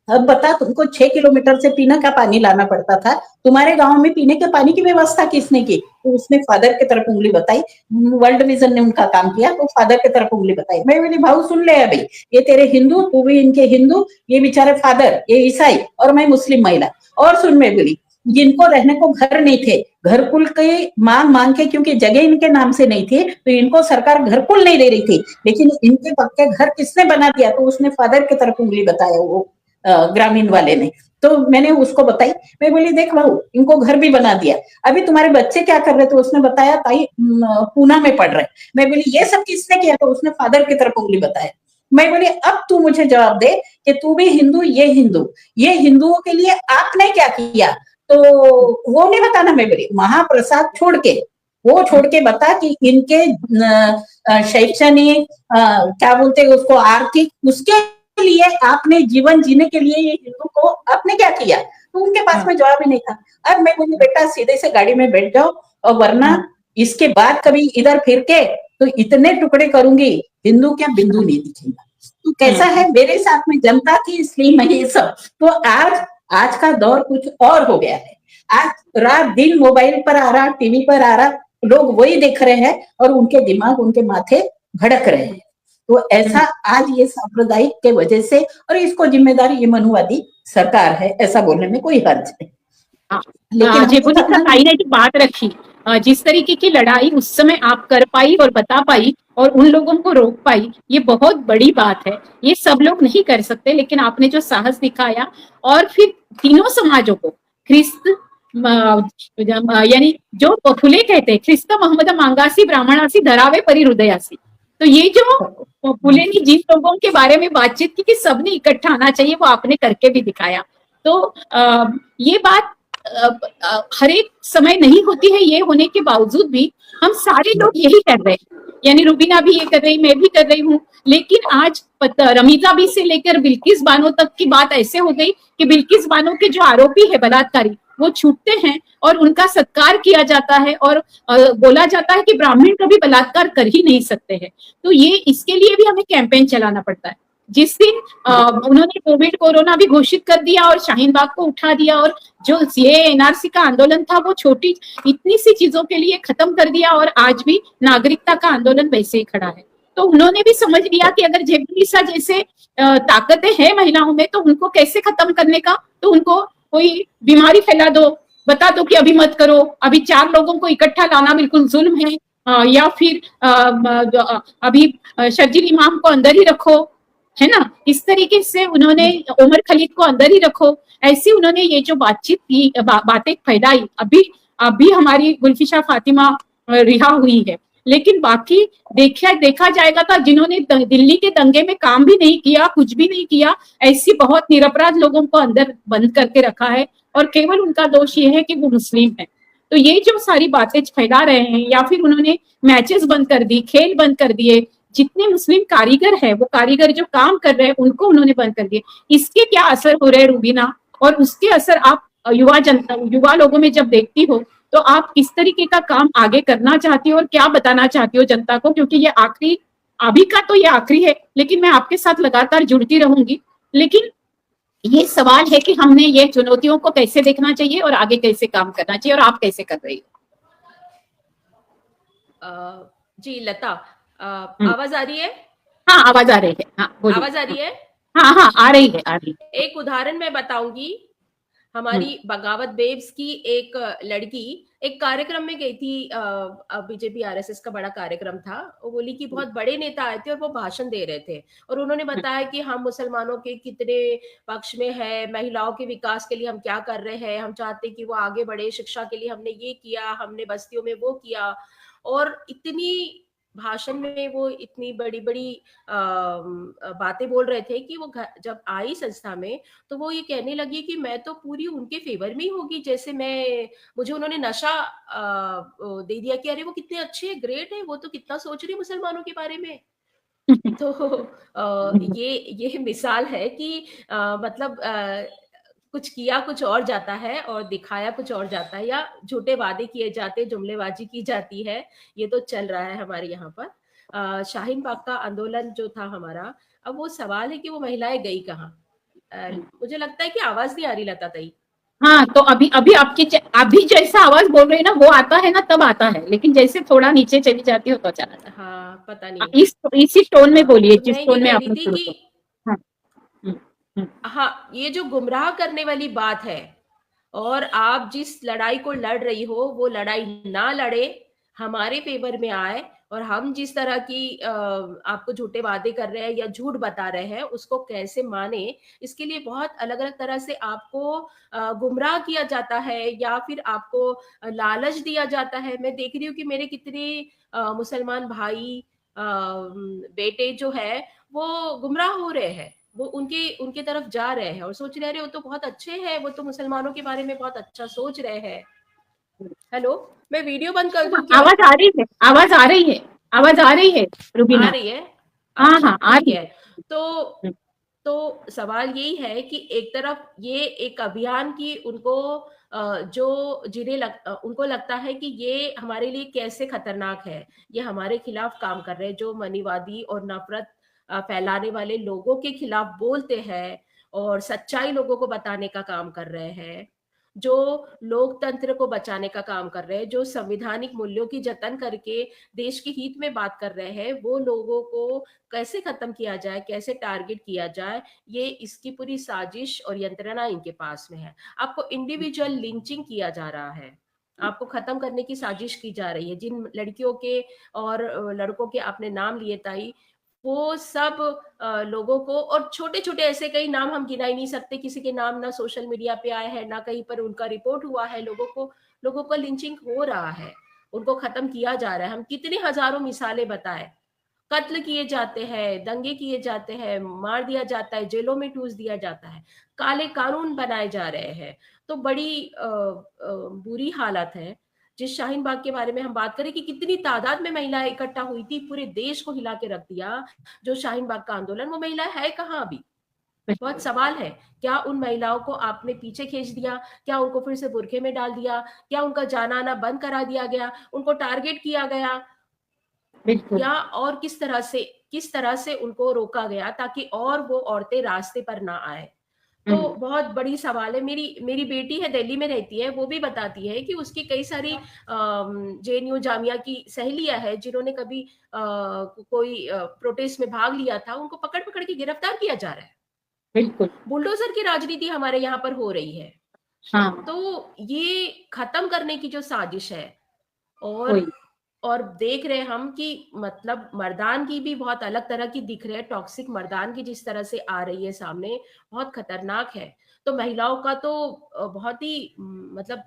अब बता, तुमको 6 किलोमीटर से पीने का पानी लाना पड़ता था, तुम्हारे गांव में पीने के पानी की व्यवस्था किसने की? तो उसने फादर की तरफ उंगली बताई। वर्ल्ड विजन ने उनका काम किया तो फादर की तरफ उंगली बताई। मैं बोली भाऊ सुन ले, अभी ये तेरे हिंदू, तू भी इनके हिंदू, ये बेचारे फादर, ये ईसाई और मैं मुस्लिम महिला। और सुन, मैं बोली जिनको रहने को घर नहीं थे, घरकुल के मांग के, क्योंकि जगह इनके नाम से नहीं थी तो इनको सरकार घरकुल नहीं दे रही थी, लेकिन इनके पक्के घर किसने बना दिया? तो उसने फादर की तरफ उंगली बताया, वो ग्रामीण वाले ने। तो मैंने उसको बताई, मैं बोली देख भाऊ इनको घर भी बना दिया, अभी तुम्हारे बच्चे क्या कर रहे? तो उसने बताया ताई पूना में पढ़ रहे। मैं बोली ये सब किसने किया? तो उसने फादर की तरफ उंगली बताया। मैं बोली अब तू मुझे जवाब दे कि तू भी हिंदू, ये हिंदुओं के लिए आपने क्या किया? तो वो नहीं बताना। मैं बोली महाप्रसाद छोड़ के बता कि इनके शैक्षणिक क्या बोलते हैं उसको, आर्थिक, उसके लिए आपने जीवन जीने के लिए ये हिंदू को आपने क्या किया? तो उनके पास में जवाब ही नहीं था। अब मैं बोली बेटा सीधे से गाड़ी में बैठ जाओ और वरना इसके बाद कभी इधर फिर के तो इतने टुकड़े करूंगी, हिंदू क्या बिंदु नहीं दिखेगा। तो कैसा है मेरे साथ में जनता थी, इसलिए मैं ये सब। तो आज का दौर कुछ और हो गया है। आज रात दिन मोबाइल पर आ रहा, टीवी पर आ रहा, लोग वही देख रहे हैं और उनके दिमाग, उनके माथे भड़क रहे हैं। तो ऐसा आज ये सांप्रदायिक के वजह से, और इसको जिम्मेदारी ये मनुवादी सरकार है, ऐसा बोलने में कोई हर्ज नहीं। लेकिन जेबुनिका ताई ने जो बात रखी, जिस तरीके की लड़ाई उस समय आप कर पाई और बता पाई और उन लोगों को रोक पाई, ये बहुत बड़ी बात है। ये सब लोग नहीं कर सकते, लेकिन आपने जो साहस दिखाया, और फिर तीनों समाजों को, ख्रिस्त यानी जो फुले कहते हैं, ख्रिस्त मोहम्मद मांगासी ब्राह्मणासी धरावे परी हृदयासी, तो ये जो फुले ने जिन लोगों के बारे में बातचीत की कि सबने इकट्ठा आना चाहिए, वो आपने करके भी दिखाया। तो ये बात हर एक समय नहीं होती है। ये होने के बावजूद भी हम सारे लोग यही कर रहे हैं, यानी रुबीना भी ये कर रही, मैं भी कर रही हूँ। लेकिन आज रमीजा बी से लेकर बिल्किस बानो तक की बात ऐसे हो गई कि बिल्किस बानो के जो आरोपी है बलात्कारी, वो छूटते हैं और उनका सत्कार किया जाता है और बोला जाता है कि ब्राह्मण कभी बलात्कार कर ही नहीं सकते हैं। तो ये इसके लिए भी हमें कैंपेन चलाना पड़ता है। जिस दिन उन्होंने कोविड कोरोना भी घोषित कर दिया और शाहीन बाग को उठा दिया, और जो सीए एनआरसी का आंदोलन था वो छोटी इतनी सी चीजों के लिए खत्म कर दिया, और आज भी नागरिकता का आंदोलन वैसे ही खड़ा है। तो उन्होंने भी समझ लिया कि अगर जेबुनिसा जैसे ताकतें हैं महिलाओं में, तो उनको कैसे खत्म करने का, तो उनको कोई बीमारी फैला दो, बता दो कि अभी मत करो, अभी 4 लोगों को इकट्ठा लाना बिल्कुल जुल्म है, या फिर अभी शर्जील इमाम को अंदर ही रखो, है ना। इस तरीके से उन्होंने उमर खलीद को अंदर ही रखो, ऐसी उन्होंने ये जो बातचीत की, बातें फैलाई। अभी हमारी गुलफिशा फातिमा रिहा हुई है, लेकिन बाकी देखा जाएगा तो जिन्होंने दिल्ली के दंगे में काम भी नहीं किया, कुछ भी नहीं किया, ऐसी बहुत निरपराध लोगों को अंदर बंद करके रखा है, और केवल उनका दोष ये है कि वो मुस्लिम है। तो ये जो सारी बातें फैला रहे हैं, या फिर उन्होंने मैचेस बंद कर दी, खेल बंद कर दिए, जितने मुस्लिम कारीगर है, वो कारीगर जो काम कर रहे हैं उनको उन्होंने बंद कर दिए। इसके क्या असर हो रहे हैं रुबीना, और उसके असर आप युवा लोगों में जब देखती हो, तो आप किस तरीके का काम आगे करना चाहती हो और क्या बताना चाहती हो जनता को, क्योंकि ये आखिरी, अभी का तो ये आखिरी है, लेकिन मैं आपके साथ लगातार जुड़ती रहूंगी। लेकिन ये सवाल है कि हमने ये चुनौतियों को कैसे देखना चाहिए और आगे कैसे काम करना चाहिए, और आप कैसे कर रही हो? जी लता, आवाज आ रही है? हाँ, आवाज आ रही है। हाँ, आवाज आ रही है? हाँ हाँ, आ रही है। एक उदाहरण मैं बताऊंगी। हमारी बगावत बेब्स की एक लड़की एक कार्यक्रम में गई थी, बीजेपी आरएसएस का बड़ा कार्यक्रम था। वो बोली कि बहुत बड़े नेता आए थे और वो भाषण दे रहे थे, और उन्होंने बताया कि हम मुसलमानों के कितने पक्ष में है, महिलाओं के विकास के लिए हम क्या कर रहे हैं, हम चाहते कि वो आगे बढ़े, शिक्षा के लिए हमने ये किया, हमने बस्तियों में वो किया। और इतनी भाषण में वो इतनी बड़ी बड़ी बातें बोल रहे थे कि वो जब आई संस्था में, तो वो ये कहने लगी कि मैं तो पूरी उनके फेवर में ही होगी, जैसे मुझे उन्होंने नशा दे दिया कि अरे वो कितने अच्छे, ग्रेट है, वो तो कितना सोच रही है मुसलमानों के बारे में। तो ये मिसाल है कि मतलब कुछ किया कुछ और जाता है और दिखाया कुछ और जाता है, या झूठे वादे किए जाते, जुमलेबाजी की जाती है। ये तो चल रहा है हमारे यहाँ पर। शाहीन बाग का आंदोलन जो था हमारा, अब वो सवाल है कि वो महिलाएं गई कहाँ। मुझे लगता है कि आवाज नहीं आ रही लता ताई। हाँ, तो अभी अभी जैसा आवाज बोल रही है ना, वो आता है ना, तब आता है, लेकिन जैसे थोड़ा नीचे चली जाती हो तो चला जाता है। हाँ, पता नहीं। इसी टोन में बोलिए, जिस मैं टोन में ये कह आपने रही थी कि हाँ, ये जो गुमराह करने वाली बात है, और आप जिस लड़ाई को लड़ रही हो वो लड़ाई ना लड़े, हमारे फेवर में आए, और हम जिस तरह की आपको झूठे वादे कर रहे हैं या झूठ बता रहे हैं उसको कैसे माने, इसके लिए बहुत अलग अलग तरह से आपको गुमराह किया जाता है, या फिर आपको लालच दिया जाता है। मैं देख रही हूँ कि मेरे कितने मुसलमान भाई बेटे जो है वो गुमराह हो रहे हैं, वो उनके तरफ जा रहे हैं और सोच रहे हैं वो तो बहुत अच्छे हैं, वो तो मुसलमानों के बारे में बहुत अच्छा सोच रहे हैं। हेलो, मैं वीडियो बंद कर दूं क्या? आवाज आ रही है, आवाज आ रही है रुबीना। आ रही है? हाँ अच्छा, हाँ, आ ठीक रही है। तो तो सवाल यही है कि एक तरफ ये एक अभियान की उनको जो उनको लगता है कि ये हमारे लिए कैसे खतरनाक है, ये हमारे खिलाफ काम कर रहे हैं, जो मनीवादी और नफरत फैलाने वाले लोगों के खिलाफ बोलते हैं और सच्चाई लोगों को बताने का काम कर रहे हैं, जो लोकतंत्र को बचाने का काम कर रहे हैं, जो संवैधानिक मूल्यों की जतन करके देश के हित में बात कर रहे हैं, वो लोगों को कैसे खत्म किया जाए, कैसे टारगेट किया जाए, ये इसकी पूरी साजिश और यंत्रणा इनके पास में है। आपको इंडिविजुअल लिंचिंग किया जा रहा है, आपको खत्म करने की साजिश की जा रही है। जिन लड़कियों के और लड़कों के आपने नाम लिए ताई, वो सब लोगों को, और छोटे-छोटे ऐसे कई नाम हम गिना ही नहीं सकते, किसी के नाम ना सोशल मीडिया पे आए हैं, ना कहीं पर उनका रिपोर्ट हुआ है, लोगों को लिंचिंग हो रहा है, उनको खत्म किया जा रहा है। हम कितने हज़ारों मिसालें बताएँ, कत्ल किए जाते हैं, दंगे किए जाते हैं, मार दिया जाता है, जेलों में ठूस दिया जाता है, काले कानून बनाए जा रहे हैं। तो बड़ी बुरी हालत है। जिस शाहीन बाग के बारे में हम बात करें कि कितनी तादाद में महिलाएं इकट्ठा हुई थी, पूरे देश को हिला के रख दिया जो शाहीन बाग का आंदोलन, वो महिलाएं है कहाँ अभी? बहुत सवाल है। क्या उन महिलाओं को आपने पीछे खींच दिया? क्या उनको फिर से बुरखे में डाल दिया? क्या उनका जाना आना बंद करा दिया गया? उनको टारगेट किया गया? बिल्कुल। या और किस तरह से उनको रोका गया ताकि और वो औरतें रास्ते पर ना आए? तो बहुत बड़ी सवाल है। मेरी बेटी है, दिल्ली में रहती है, वो भी बताती है कि उसकी कई सारी जेएनयू जामिया की सहेलियां हैं जिन्होंने कभी कोई प्रोटेस्ट में भाग लिया था, उनको पकड़ पकड़ के गिरफ्तार किया जा रहा है। बिल्कुल। बुलडोजर की राजनीति हमारे यहाँ पर हो रही है। हाँ। तो ये खत्म करने की जो साजिश है, वही। और देख रहे हैं हम कि मतलब मर्दानगी भी बहुत अलग तरह की दिख रही है, टॉक्सिक मर्दानगी जिस तरह से आ रही है सामने, बहुत खतरनाक है। तो महिलाओं का तो बहुत ही मतलब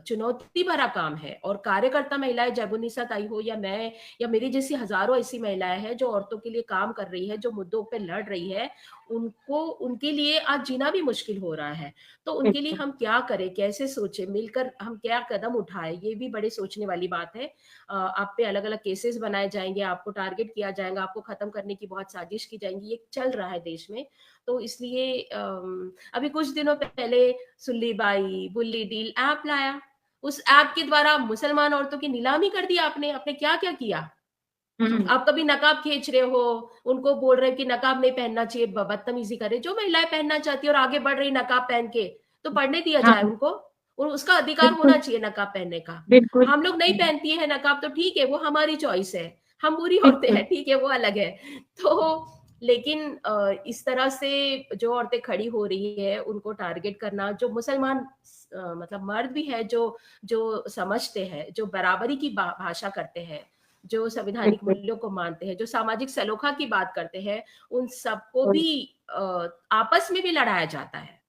चुनौती भरा काम है, और कार्यकर्ता महिलाएं, जैबुन्निसा ताई हो या मैं या मेरी जैसी हजारों ऐसी महिलाएं हैं जो औरतों के लिए काम कर रही है, जो मुद्दों पे लड़ रही है, उनके लिए आज जीना भी मुश्किल हो रहा है। तो उनके लिए बिल्कुल। हम क्या करें, कैसे सोचें, मिलकर हम क्या कदम उठाएं, ये भी बड़े सोचने वाली बात है। आप पे अलग-अलग केसेस बनाए जाएँगे, आपको टारगेट किया जाएगा, आपको खत्म करने की बहुत साजिश की जाएँगी, ये चल रहा है देश में। तो इसलिए अभी कुछ दिनों पहले सुल्ली बाई, बुल्ली डील ऐप लाया। उस ऐप के द्वारा मुसलमान औरतों की नीलामी कर दी आपने। आपने क्या-क्या किया? हम्म। आप कभी नकाब खींच रहे हो, उनको बोल रहे हो कि नकाब नहीं पहनना चाहिए, बदतमीजी कर रहे, जो महिलाएं पहनना चाहती है और आगे बढ़ रही नकाब पहन के, तो पढ़ने दिया जाए हाँ। उनको, और उसका अधिकार होना बिल्कुल। चाहिए नकाब पहनने का। बिल्कुल। हम लोग नहीं पहनती है नकाब तो ठीक है, वो हमारी चॉइस है, हम बुरी औरतें बिल्कुल। हैं, ठीक है, वो अलग है। तो लेकिन इस तरह से जो औरतें खड़ी हो रही है उनको टारगेट करना, जो मुसलमान मतलब मर्द भी है जो जो समझते हैं, जो बराबरी की भाषा करते हैं, जो संवैधानिक बिल्कुल। मूल्यों को मानते हैं, जो सामाजिक सलोखा की बात करते हैं, उन सबको वही। भी आपस में भी लड़ाया जाता है।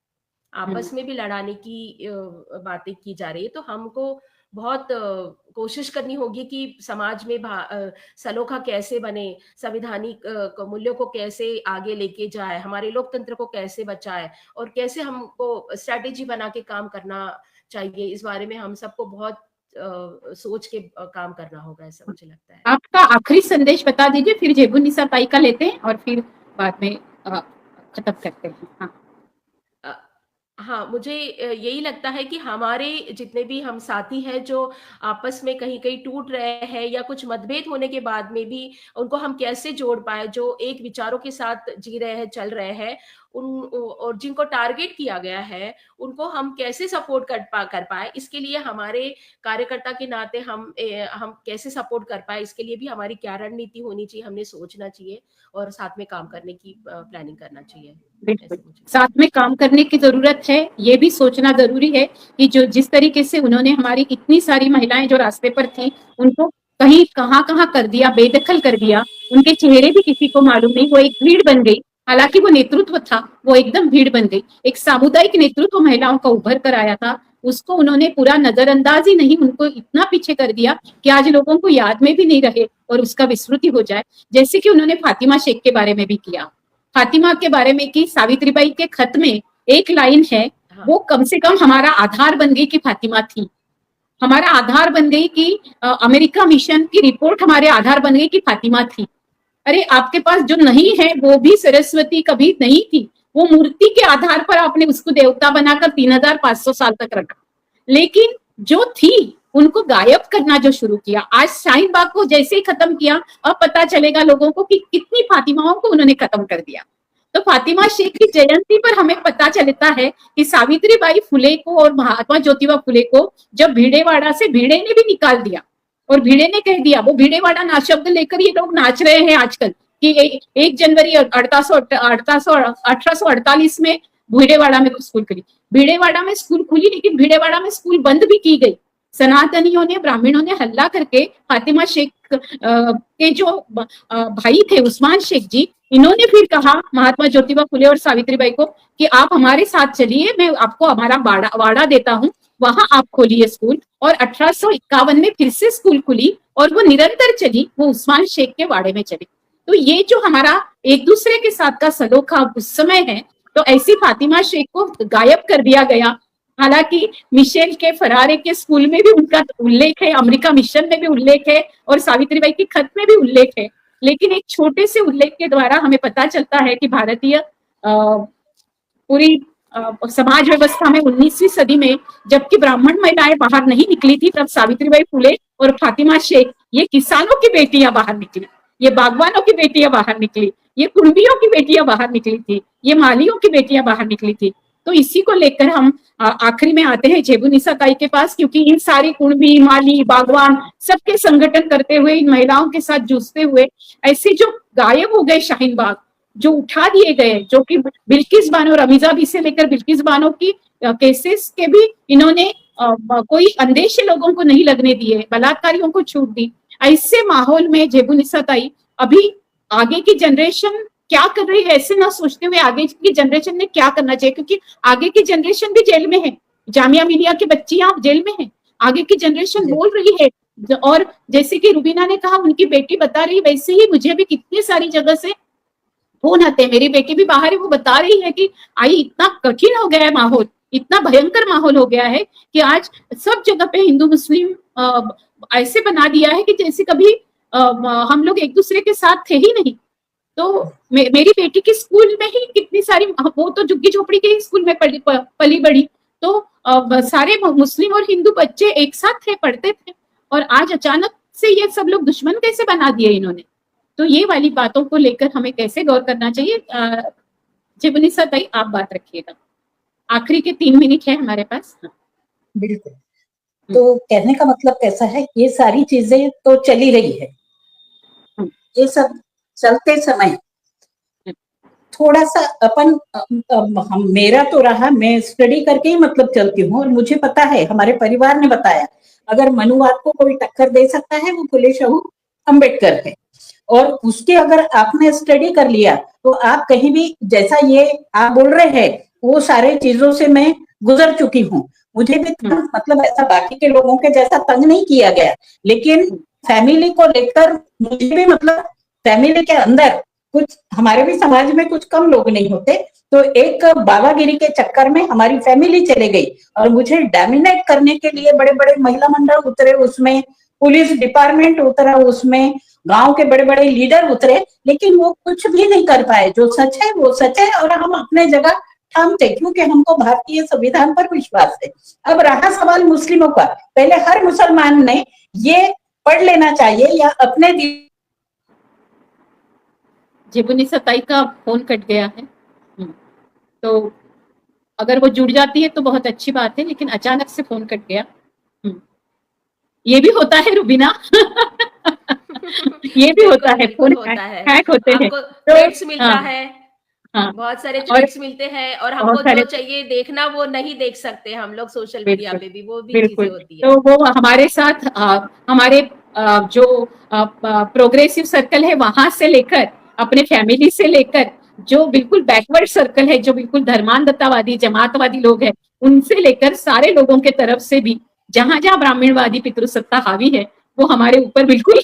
हम्म। आपस में भी लड़ाने की बातें की जा रही है। तो हमको बहुत कोशिश करनी होगी कि समाज में सलोखा कैसे बने, संवैधानिक मूल्यों को कैसे आगे लेके जाए, हमारे लोकतंत्र को कैसे बचाए, और कैसे हमको स्ट्रैटेजी बना के काम करना चाहिए। इस बारे में हम सबको बहुत सोच के काम करना होगा, ऐसा मुझे लगता है। आपका आखिरी संदेश बता दीजिए, फिर जेबुन्निसा ताई का लेते हैं और फिर बाद में खत्म करते हैं। हाँ। अ, हाँ, मुझे यही लगता है कि हमारे जितने भी हम साथी हैं जो आपस में कहीं-कहीं टूट रहे हैं या कुछ मतभेद होने के बाद में भी उनको हम कैसे जोड़ पाएँ, जो एक विचारों के साथ जी रहे हैं, चल रहे हैं, और जिनको टारगेट किया गया है, उनको हम कैसे सपोर्ट कर पाएँ, इसके लिए हमारे कार्यकर्ता के नाते हम कैसे सपोर्ट कर पाएँ, इसके लिए भी हमारी क्या रणनीति होनी चाहिए, हमने सोचना चाहिए और साथ में काम करने की प्लानिंग करना चाहिए। बिल्कुल, ऐसा मुझे लगता साथ में काम करने की जरूरत है। ये भी सोचना जरूरी है कि जो जिस तरीके से उन्होंने हमारी इतनी सारी महिलाएं जो रास्ते पर थी, उनको कहीं कहाँ कर दिया, बेदखल कर दिया। उनके चेहरे भी किसी को मालूम नहीं, वो एक भीड़ बन गई। हालांकि वो नेतृत्व था, वो एकदम भीड़ बन गई। एक सामुदायिक नेतृत्व महिलाओं का उभर कर आया था, उसको उन्होंने पूरा नजरअंदाज ही नहीं, उनको इतना पीछे कर दिया कि आज लोगों को याद में भी नहीं रहे और उसका विस्मृति हो जाए। जैसे कि उन्होंने फातिमा शेख के बारे में भी किया, फातिमा के बारे में कि सावित्रीबाई के खत में एक लाइन है, हाँ। वो कम से कम हमारा आधार बन गई कि फातिमा थी, हमारा आधार बन गई कि अमेरिका मिशन की रिपोर्ट हमारे आधार बन गई कि फातिमा थी। अरे आपके पास जो नहीं है वो भी सरस्वती कभी नहीं थी, वो मूर्ति के आधार पर आपने उसको देवता बनाकर 3500 साल तक रखा, लेकिन जो थी उनको गायब करना जो शुरू किया। आज शाहीन बाग को जैसे ही खत्म किया, अब पता चलेगा लोगों को कि कितनी फातिमाओं को उन्होंने खत्म कर दिया। तो फातिमा शेख की जयंती पर हमें पता चलता है कि सावित्रीबाई फुले को और महात्मा ज्योतिबा फुले को जब भिड़ेवाड़ा से भिड़े ने भी निकाल दिया, और भिड़े ने कह दिया, वो भिड़ेवाड़ा ना शब्द लेकर ये लोग नाच रहे हैं आजकल कि 1 जनवरी 1848 में भिड़ेवाड़ा में स्कूल खुली। भिड़ेवाड़ा में स्कूल खुली, लेकिन भिड़ेवाड़ा में स्कूल बंद भी की गई। सनातनियों ने, ब्राह्मणों ने हल्ला करके फातिमा शेख के जो भाई थे उस्मान शेख जी, इन्होंने फिर कहा महात्मा ज्योतिबा फुले और सावित्रीबाई को कि आप हमारे साथ चलिए, मैं आपको हमारा वाड़ा देता हूँ, वहां आप खोलिए स्कूल। और 1851 में फिर से स्कूल खुली और वो निरंतर चली, वो उस्मान शेख के वाड़े में चली। तो ये जो हमारा एक दूसरे के साथ का सलोखा उस समय है, तो ऐसी फातिमा शेख को गायब कर दिया गया। हालांकि मिशेल के फरारे के स्कूल में भी उनका उल्लेख है, अमेरिका मिशन में भी उल्लेख है, और सावित्रीबाई के खत में भी उल्लेख है, लेकिन एक छोटे से उल्लेख के द्वारा हमें पता चलता है कि भारतीय पूरी समाज व्यवस्था में 19वीं सदी में जबकि ब्राह्मण महिलाएं बाहर नहीं निकली थी, तब सावित्रीबाई फुले और फातिमा शेख, ये किसानों की बेटियां बाहर निकली, ये बागवानों की बेटियां बाहर निकली, ये कुंबियों की बेटियां बाहर निकली थी, ये मालियों की बेटियां बाहर निकली थी। तो इसी को लेकर हम आखिरी में आते हैं जेबुनिसा ताई के पास, क्योंकि इन सारी कुंबी, माली, बागवान सबके संगठन करते हुए, इन महिलाओं के साथ जूझते हुए ऐसे जो गायब हो गए शाहीन बाग, जो उठा दिए गए, जो कि बिल्किस बानो, रमीजा बी से लेकर बिल्किस बानो की केसेस के भी इन्होंने कोई अंदेशे लोगों को नहीं लगने दिए, बलात्कारियों को छूट दी। ऐसे माहौल में जेबुनिसा ताई अभी आगे की जनरेशन क्या कर रही है ऐसे ना सोचते हुए आगे की जनरेशन ने क्या करना चाहिए, क्योंकि आगे की जनरेशन भी जेल में है, जामिया मिलिया की बच्चियां जेल में है, आगे की जनरेशन बोल रही है। और जैसे कि रुबीना ने कहा उनकी बेटी बता रही, वैसे ही मुझे भी कितनी सारी जगह से फोन आते हैं, मेरी बेटी भी बाहर है, वो बता रही है कि आई इतना कठिन हो गया है माहौल, इतना भयंकर माहौल हो गया है कि आज सब जगह पे हिंदू मुस्लिम ऐसे बना दिया है कि जैसे कभी हम लोग एक दूसरे के साथ थे ही नहीं। तो मेरी बेटी की स्कूल में ही कितनी सारी, वो तो झुग्गी झोपड़ी के ही स्कूल में पली बड़ी, तो सारे मुस्लिम और हिंदू बच्चे एक साथ थे, पढ़ते थे, और आज अचानक से ये सब लोग दुश्मन कैसे बना दिए इन्होंने। तो ये वाली बातों को लेकर हमें कैसे गौर करना चाहिए। जेबुनिसा ताई आप बात रखिएगा, आखिरी के 3 मिनट है हमारे पास। बिल्कुल। तो कहने का मतलब कैसा है, ये सारी चीजें तो चली रही है, ये सब चलते समय थोड़ा सा अपन मेरा तो रहा, मैं स्टडी करके ही मतलब चलती हूँ, और मुझे पता है, हमारे परिवार ने बताया, अगर मनुवाद को कोई टक्कर दे सकता है वो फुले शाहू अम्बेडकर है, और उसके अगर आपने स्टडी कर लिया तो आप कहीं भी, जैसा ये आप बोल रहे हैं, वो सारे चीजों से मैं गुजर चुकी हूँ। मुझे भी मतलब ऐसा बाकी के लोगों के जैसा तंग नहीं किया गया, लेकिन फैमिली को लेकर मुझे भी, मतलब फैमिली के अंदर कुछ, हमारे भी समाज में कुछ कम लोग नहीं होते, तो एक बाबागिरी के चक्कर में हमारी फैमिली चले गई, और मुझे डोमिनेट करने के लिए बड़े बड़े महिला मंडल उतरे उसमें, पुलिस डिपार्टमेंट उतरा उसमें, गांव के बड़े बड़े लीडर उतरे, लेकिन वो कुछ भी नहीं कर पाए। जो सच है वो सच है, और हम अपने जगह ठामते, क्योंकि हमको भारतीय संविधान पर विश्वास है। अब रहा सवाल मुस्लिमों का, पहले हर मुसलमान ने ये पढ़ लेना चाहिए या अपने जेबुनिसा ताई का फोन कट गया है, तो अगर वो जुड़ जाती है तो बहुत अच्छी बात है, लेकिन अचानक से फोन कट गया। ये भी होता है रुबीना ये भी होता है, फोन हैक होते हैं, थ्रेड्स मिलता है, बहुत सारे थ्रेड्स मिलते हैं, और हमको जो चाहिए देखना वो नहीं देख सकते हम लोग सोशल मीडिया पे भी, वो भी चीजें होती है। तो वो हमारे साथ हमारे जो प्रोग्रेसिव सर्कल है वहां से लेकर, अपने फैमिली से लेकर, जो बिल्कुल बैकवर्ड सर्कल है, जो बिल्कुल धर्मांधतावादी जमातवादी लोग हैं, उनसे लेकर सारे लोगों के तरफ से भी, जहां जहां ब्राह्मणवादी पितृसत्ता हावी है, वो हमारे ऊपर बिल्कुल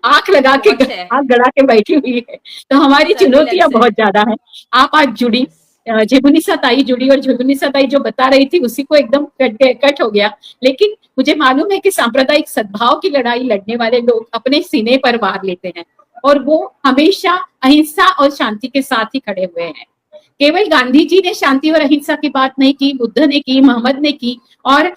आंख लगा के, आंख गड़ा के बैठी हुई है। तो हमारी चुनौतियां बहुत ज्यादा है। आप आज जुड़ी, जेबुनिसा ताई जुड़ी, और जेबुनिसा ताई जो बता रही थी उसी को एकदम कट हो गया, लेकिन मुझे मालूम है कि सांप्रदायिक सद्भाव की लड़ाई लड़ने वाले लोग अपने सीने पर वार लेते हैं, और वो हमेशा अहिंसा और शांति के साथ ही खड़े हुए हैं। केवल गांधी जी ने शांति और अहिंसा की बात नहीं की, बुद्ध ने की, मोहम्मद ने की। और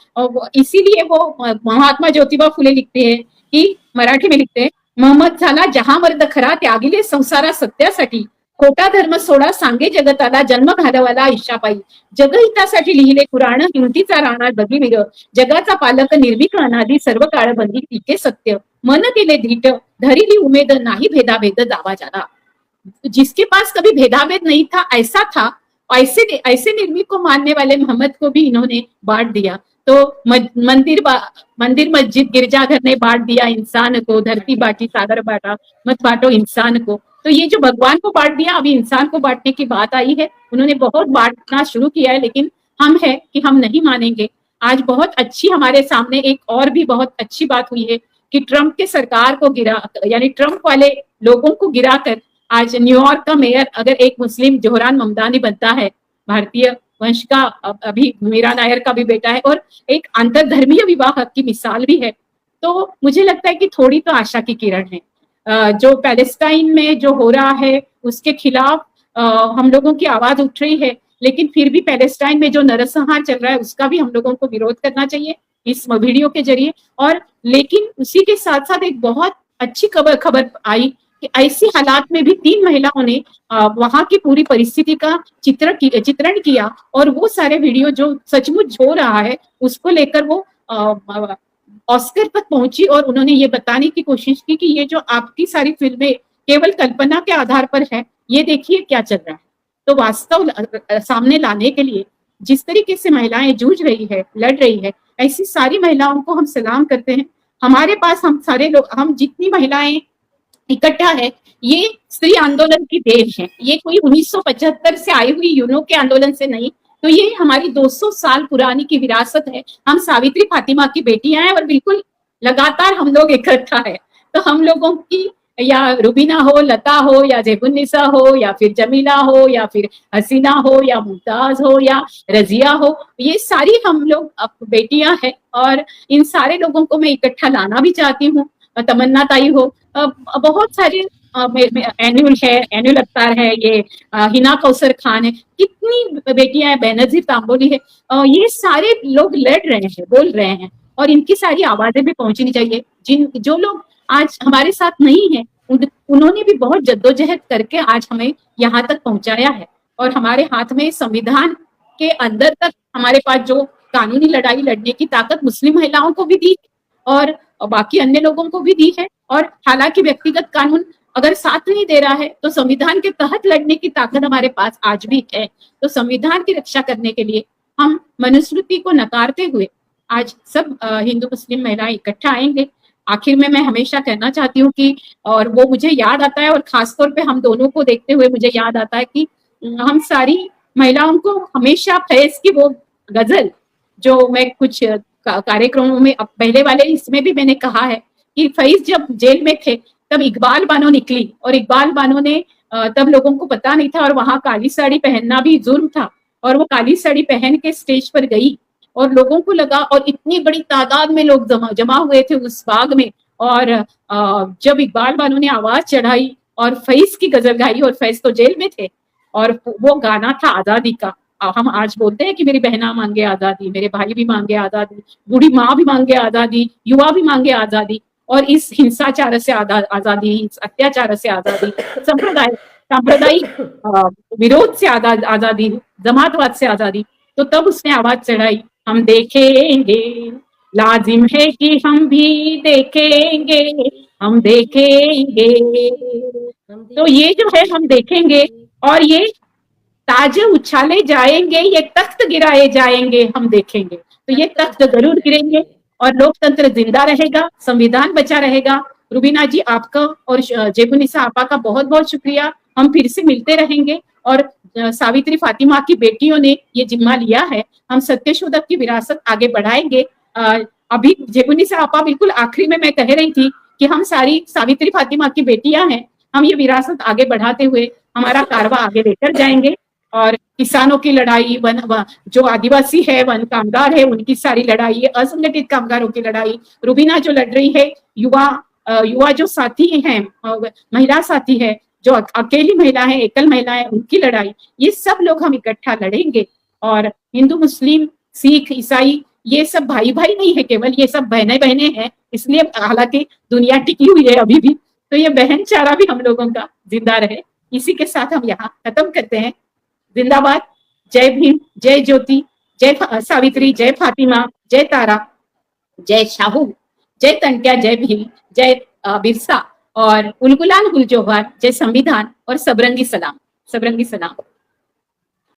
इसीलिए वो महात्मा ज्योतिबा फुले लिखते हैं कि मराठी में लिखते हैं, मोहम्मद झाला जहां मर्द खरा त्यागिले संसारा सत्यासाठी, खोटा धर्म सोडा सांगे जगताला जन्म घालवाला ईशापायी, जगहितासाठी लिहिले कुराण हिमतीचा राणा बघीवीर, जगाचा पालक निर्भीक अनादी सर्व काळ बंदी टिके सत्य, मन केले धीट धरिली उमेद नाही भेदाभेद दावा जाला। जिसके पास कभी भेदाभेद नहीं था ऐसा था, ऐसे निर्भीक को मानने वाले मोहम्मद को भी इन्होंने बांट दिया। तो मंदिर मस्जिद गिरजाघर ने बांट दिया इंसान को, धरती बांटी सागर बांटा मत बांटो इंसान को। तो ये जो भगवान को बांट दिया, अभी इंसान को बांटने की बात आई है। उन्होंने बहुत बांटना शुरू किया है, लेकिन हम है कि हम नहीं मानेंगे। आज बहुत अच्छी हमारे सामने एक और भी बहुत अच्छी बात हुई है कि ट्रंप के सरकार को गिरा, यानी ट्रंप वाले लोगों को गिराकर आज न्यूयॉर्क का मेयर अगर एक मुस्लिम जोहरान ममदानी बनता है, भारतीय वंश का, अभी मीरा नायर का भी बेटा है, और एक अंतरधर्मीय विवाह की मिसाल भी है, तो मुझे लगता है कि थोड़ी तो आशा की किरण है। जो पैलेस्टाइन में जो हो रहा है उसके खिलाफ हम लोगों की आवाज उठ रही है, लेकिन फिर भी पैलेस्टाइन में जो नरसंहार चल रहा है उसका भी हम लोगों को विरोध करना चाहिए इस वीडियो के जरिए। और लेकिन उसी के साथ साथ एक बहुत अच्छी खबर आई कि ऐसी हालात में भी 3 महिलाओं ने वहां की पूरी परिस्थिति का चित्रण किया, और वो सारे वीडियो जो सचमुच हो रहा है उसको लेकर वो ऑस्कर तक पहुंची, और उन्होंने ये बताने की कोशिश की कि ये जो आपकी सारी फिल्में केवल कल्पना के आधार पर है, ये देखिए क्या चल रहा है। तो वास्तव सामने लाने के लिए जिस तरीके से महिलाएं जूझ रही है, लड़ रही है, ऐसी सारी महिलाओं को हम सलाम करते हैं। हमारे पास हम सारे लोग, हम जितनी महिलाएं इकट्ठा है, ये स्त्री आंदोलन की देन है। ये कोई 1975 से आई हुई यूनो के आंदोलन से नहीं, तो ये हमारी 200 साल पुरानी की विरासत है। हम सावित्री फातिमा की बेटियां हैं और बिल्कुल लगातार हम लोग इकट्ठा है। तो हम लोगों की, या रुबीना हो, लता हो, या जेबुन्निसा हो, या फिर जमीला हो, या फिर हसीना हो, या मुमताज हो, या रजिया हो, ये सारी हम लोग बेटियां हैं, और इन सारे लोगों को मैं इकट्ठा लाना भी चाहती हूँ। तमन्ना ताई हो, बहुत सारे एनुल अख्तार है, ये हिना कौसर खान है, कितनी बेटियां हैं, बेनजीर तांबोली है, ये सारे लोग लड़ रहे हैं, बोल रहे हैं, और इनकी सारी आवाजें भी पहुंचनी चाहिए। जो लोग आज हमारे साथ नहीं है, उन्होंने भी बहुत जद्दोजहद करके आज हमें यहाँ तक पहुंचाया है, और हमारे हाथ में संविधान के अंदर तक हमारे पास जो कानूनी लड़ाई लड़ने की ताकत मुस्लिम महिलाओं को भी दी और बाकी अन्य लोगों को भी दी है। और हालांकि व्यक्तिगत कानून अगर साथ नहीं दे रहा है, तो संविधान के तहत लड़ने की ताकत हमारे पास आज भी है। तो संविधान की रक्षा करने के लिए हम मनुस्मृति को नकारते हुए आज सब हिंदू मुस्लिम महिलाएं इकट्ठा आएंगे। आखिर में मैं हमेशा कहना चाहती हूँ कि, और वो मुझे याद आता है, और खासतौर पे हम दोनों को देखते हुए मुझे याद आता है कि हम सारी महिलाओं को हमेशा फैज की वो गजल, जो मैं कुछ कार्यक्रमों में पहले वाले इसमें भी मैंने कहा है कि फैज जब जेल में थे तब इकबाल बानो निकली, और इकबाल बानो ने तब लोगों को पता नहीं था, और वहां काली साड़ी पहनना भी जुर्म था, और वो काली साड़ी पहन के स्टेज पर गई, और लोगों को लगा, और इतनी बड़ी तादाद में लोग जमा हुए थे उस बाग में, और जब इकबाल बानो ने आवाज चढ़ाई और फैज की गजल गाई, और फैज तो जेल में थे, और वो गाना था आजादी का। हम आज बोलते हैं कि मेरी बहना मांगे आजादी, मेरे भाई भी मांगे आजादी, बूढ़ी माँ भी मांगे आजादी, युवा भी मांगे आजादी, और इस हिंसाचार से आजादी, इस अत्याचार से आजादी, सांप्रदायिक विरोध से आजादी, जमातवाद से आजादी। तो तब उसने आवाज चढ़ाई, हम देखेंगे, लाजिम है कि हम भी देखेंगे, हम देखेंगे। तो ये जो है हम देखेंगे, और ये ताज उछाले जाएंगे, ये तख्त गिराए जाएंगे, हम देखेंगे। तो ये तख्त जरूर गिरेंगे, और लोकतंत्र जिंदा रहेगा, संविधान बचा रहेगा। रुबीना जी, आपका और जेबुन्निसा आपा का बहुत बहुत शुक्रिया। हम फिर से मिलते रहेंगे, और सावित्री फातिमा की बेटियों ने ये जिम्मा लिया है, हम सत्यशोधक की विरासत आगे बढ़ाएंगे। अभी जेबुन्निसा आपा बिल्कुल आखिरी में मैं कह रही थी कि हम सारी सावित्री फातिमा की बेटियां हैं, हम ये विरासत आगे बढ़ाते हुए हमारा कारवा आगे लेकर जाएंगे, और किसानों की लड़ाई, जो आदिवासी है, वन कामगार है, उनकी सारी लड़ाई, असंगठित कामगारों की लड़ाई, रुबीना जो लड़ रही है, युवा जो साथी हैं, महिला साथी है, जो अकेली महिला है, एकल महिला है, उनकी लड़ाई, ये सब लोग हम इकट्ठा लड़ेंगे। और हिंदू, मुस्लिम, सिख, ईसाई, ये सब भाई भाई नहीं है केवल, ये सब बहने बहने हैं। इसलिए हालांकि दुनिया टिकी हुई है अभी भी, तो ये बहन चारा भी हम लोगों का जिंदा रहे। इसी के साथ हम यहाँ खत्म करते हैं। जिंदाबाद, जय भीम, जय ज्योति, जय सावित्री, जय फातिमा, जय तारा, जय शाहू, जय तंट्या, जय भीम, जय बिरसा, और उलगुलान गुल जोहार, जय संविधान, और सबरंगी सलाम, सबरंगी सलाम।